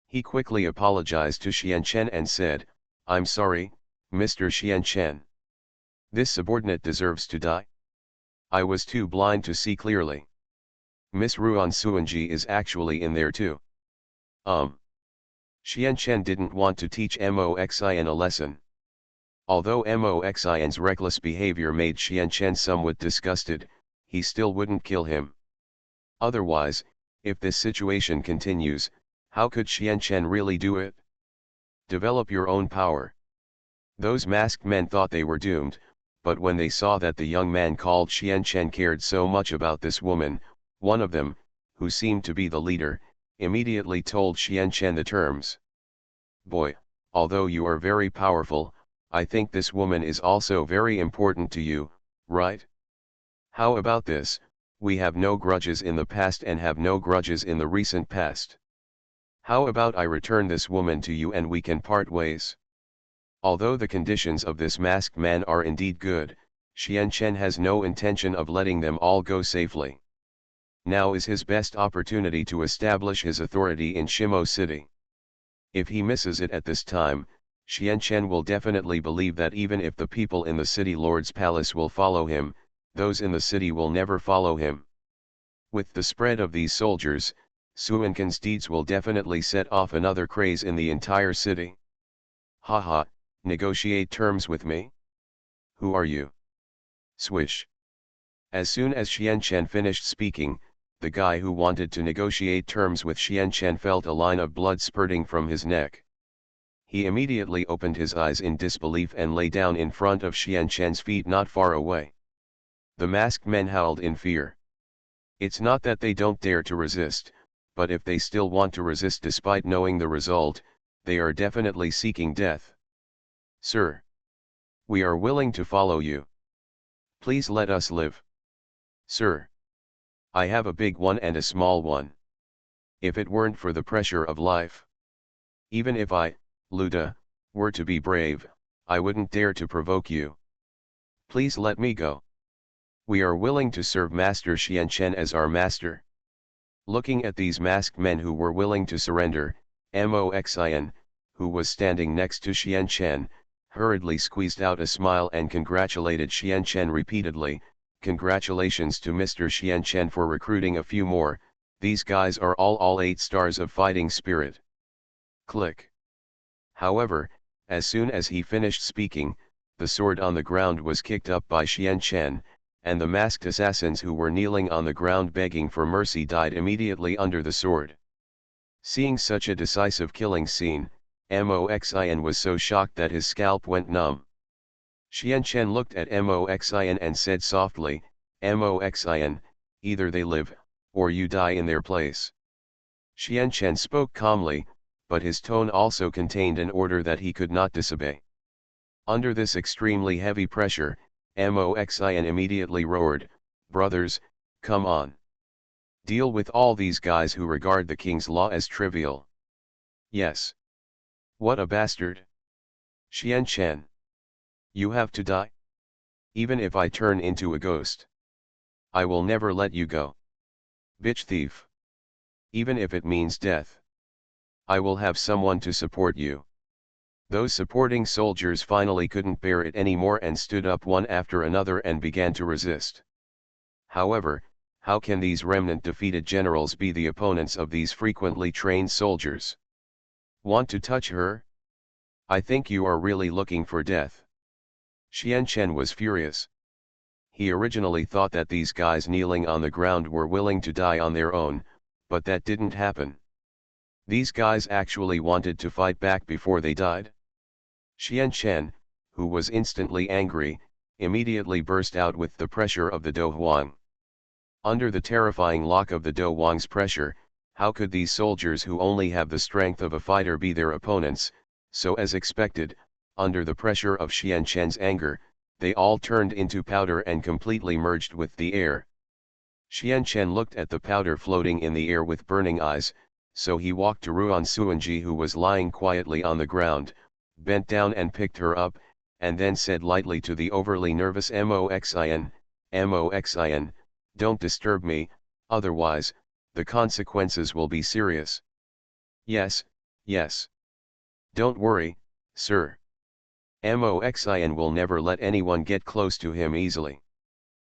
He quickly apologized to Xianchen and said, "I'm sorry, Mr. Xianchen. This subordinate deserves to die. I was too blind to see clearly. Miss Ruan Suanji is actually in there too." Xianchen didn't want to teach Moxin a lesson. Although Moxin's reckless behavior made Xianchen somewhat disgusted, he still wouldn't kill him. Otherwise, if this situation continues, how could Xianchen really do it? Develop your own power. Those masked men thought they were doomed, but when they saw that the young man called Xianchen cared so much about this woman, one of them, who seemed to be the leader, immediately told Xianchen the terms. "Boy, although you are very powerful, I think this woman is also very important to you, right? How about this, we have no grudges in the past and have no grudges in the recent past. How about I return this woman to you and we can part ways?" Although the conditions of this masked man are indeed good, Xianchen has no intention of letting them all go safely. Now is his best opportunity to establish his authority in Shimo City. If he misses it at this time, Xianchen will definitely believe that even if the people in the city lord's palace will follow him, those in the city will never follow him. With the spread of these soldiers, Suanken's deeds will definitely set off another craze in the entire city. Haha, negotiate terms with me? Who are you? Swish. As soon as Xianchen finished speaking, the guy who wanted to negotiate terms with Xianchen felt a line of blood spurting from his neck. He immediately opened his eyes in disbelief and lay down in front of Xianchen's feet not far away. The masked men howled in fear. It's not that they don't dare to resist, but if they still want to resist despite knowing the result, they are definitely seeking death. "Sir, we are willing to follow you. Please let us live. Sir, I have a big one and a small one. If it weren't for the pressure of life, even if I, Luda, were to be brave, I wouldn't dare to provoke you. Please let me go. We are willing to serve Master Xianchen as our master." Looking at these masked men who were willing to surrender, Moxin, who was standing next to Xianchen, hurriedly squeezed out a smile and congratulated Xianchen repeatedly. "Congratulations to Mr. Xianchen for recruiting a few more, these guys are all 8 stars of fighting spirit." Click. However, as soon as he finished speaking, the sword on the ground was kicked up by Xianchen, and the masked assassins who were kneeling on the ground begging for mercy died immediately under the sword. Seeing such a decisive killing scene, Moxin was so shocked that his scalp went numb. Xianchen looked at Moxin and said softly, "Moxin, either they live, or you die in their place." Xianchen spoke calmly, but his tone also contained an order that he could not disobey. Under this extremely heavy pressure, Moxin immediately roared, "Brothers, come on. Deal with all these guys who regard the king's law as trivial." "Yes. What a bastard. Xianchen. You have to die? Even if I turn into a ghost." I will never let you go. Bitch thief. Even if it means death. I will have someone to support you. Those supporting soldiers finally couldn't bear it anymore and stood up one after another and began to resist. However, how can these remnant defeated generals be the opponents of these frequently trained soldiers? Want to touch her? I think you are really looking for death. Xian Chen was furious. He originally thought that these guys kneeling on the ground were willing to die on their own, but that didn't happen. These guys actually wanted to fight back before they died. Xian Chen, who was instantly angry, immediately burst out with the pressure of the Do Huang. Under the terrifying lock of the Do Huang's pressure, how could these soldiers who only have the strength of a fighter be their opponents? So as expected, under the pressure of Xian Chen's anger, they all turned into powder and completely merged with the air. Xian Chen looked at the powder floating in the air with burning eyes, so he walked to Ruan Suanji, who was lying quietly on the ground, bent down and picked her up, and then said lightly to the overly nervous Moxin, Moxin, don't disturb me, otherwise, the consequences will be serious. Yes, yes. Don't worry, sir. Moxin will never let anyone get close to him easily.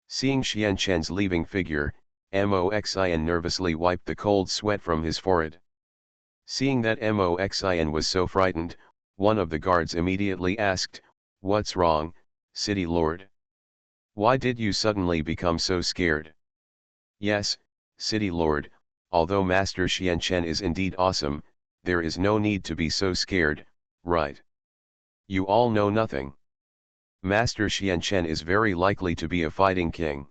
Seeing Xian Chen's leaving figure, Moxin nervously wiped the cold sweat from his forehead. Seeing that Moxin was so frightened, one of the guards immediately asked, "What's wrong, city lord? Why did you suddenly become so scared?" "Yes, city lord, although Master Xian Chen is indeed awesome, there is no need to be so scared, right? You all know nothing. Master Xian Chen is very likely to be a fighting king.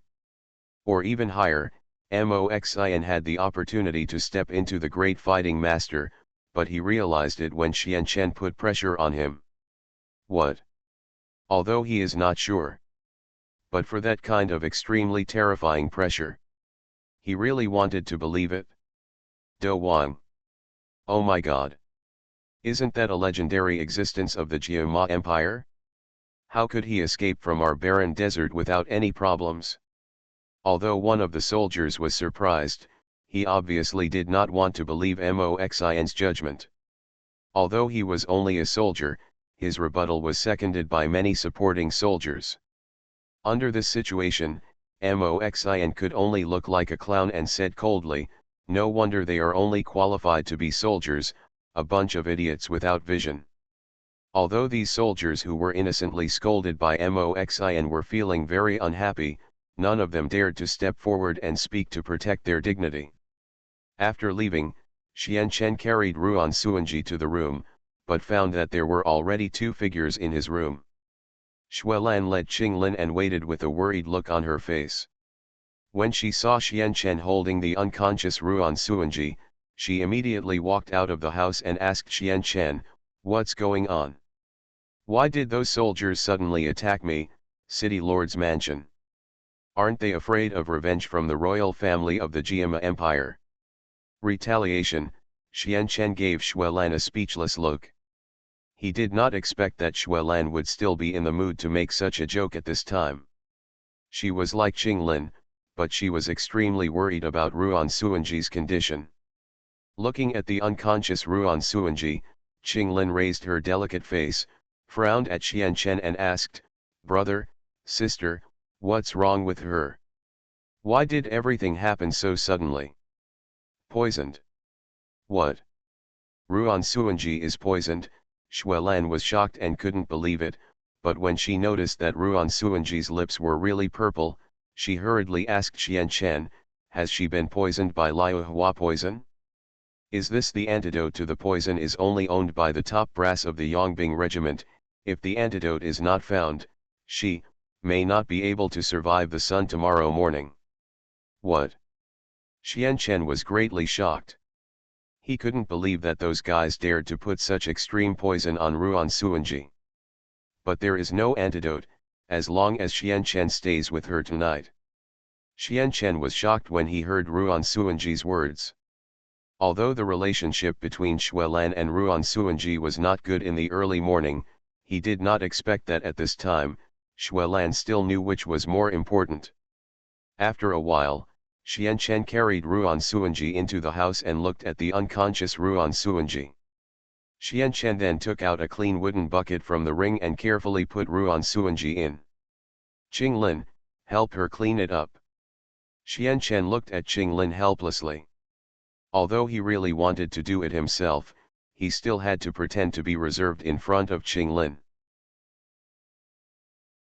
Or even higher, Moxin had the opportunity to step into the great fighting master, but he realized it when Xian Chen put pressure on him." "What? Although he is not sure. But for that kind of extremely terrifying pressure. He really wanted to believe it. Do Wang. Oh my god. Isn't that a legendary existence of the Jiama Empire? How could he escape from our barren desert without any problems?" Although one of the soldiers was surprised, he obviously did not want to believe Moxin's judgment. Although he was only a soldier, his rebuttal was seconded by many supporting soldiers. Under this situation, Moxin could only look like a clown and said coldly, "No wonder they are only qualified to be soldiers, a bunch of idiots without vision." Although these soldiers who were innocently scolded by Moxin were feeling very unhappy, none of them dared to step forward and speak to protect their dignity. After leaving, Xian Chen carried Ruan Suanji to the room, but found that there were already two figures in his room. Xuelan led Qinglin and waited with a worried look on her face. When she saw Xian Chen holding the unconscious Ruan Suanji, she immediately walked out of the house and asked Xian Chen, "What's going on? Why did those soldiers suddenly attack me, city lord's mansion? Aren't they afraid of revenge from the royal family of the Jiama Empire?" Retaliation, Xian Chen gave Xuelan a speechless look. He did not expect that Xuelan would still be in the mood to make such a joke at this time. She was like Qinglin, but she was extremely worried about Ruan Suanji's condition. Looking at the unconscious Ruan Suanji, Qinglin raised her delicate face, frowned at Xian Chen and asked, "Brother, sister, what's wrong with her? Why did everything happen so suddenly?" "Poisoned." "What? Ruan Suanji is poisoned?" Xuelan was shocked and couldn't believe it, but when she noticed that Ruan Suanji's lips were really purple, she hurriedly asked Xian Chen, "Has she been poisoned by Liu Hua poison? Is this the antidote to the poison is only owned by the top brass of the Yongbing regiment? If the antidote is not found, she may not be able to survive the sun tomorrow morning." "What?" Xian Chen was greatly shocked. He couldn't believe that those guys dared to put such extreme poison on Ruan Suanji. "But there is no antidote, as long as Xian Chen stays with her tonight." Xian Chen was shocked when he heard Ruan Suanji's words. Although the relationship between Xuelan and Ruan Suanji was not good in the early morning, he did not expect that at this time, Xuelan still knew which was more important. After a while, Xian Chen carried Ruan Suanji into the house and looked at the unconscious Ruan Suanji. Xian Chen then took out a clean wooden bucket from the ring and carefully put Ruan Suanji in. Qing Lin, help her clean it up. Xian Chen looked at Qing Lin helplessly. Although he really wanted to do it himself, he still had to pretend to be reserved in front of Qing Lin.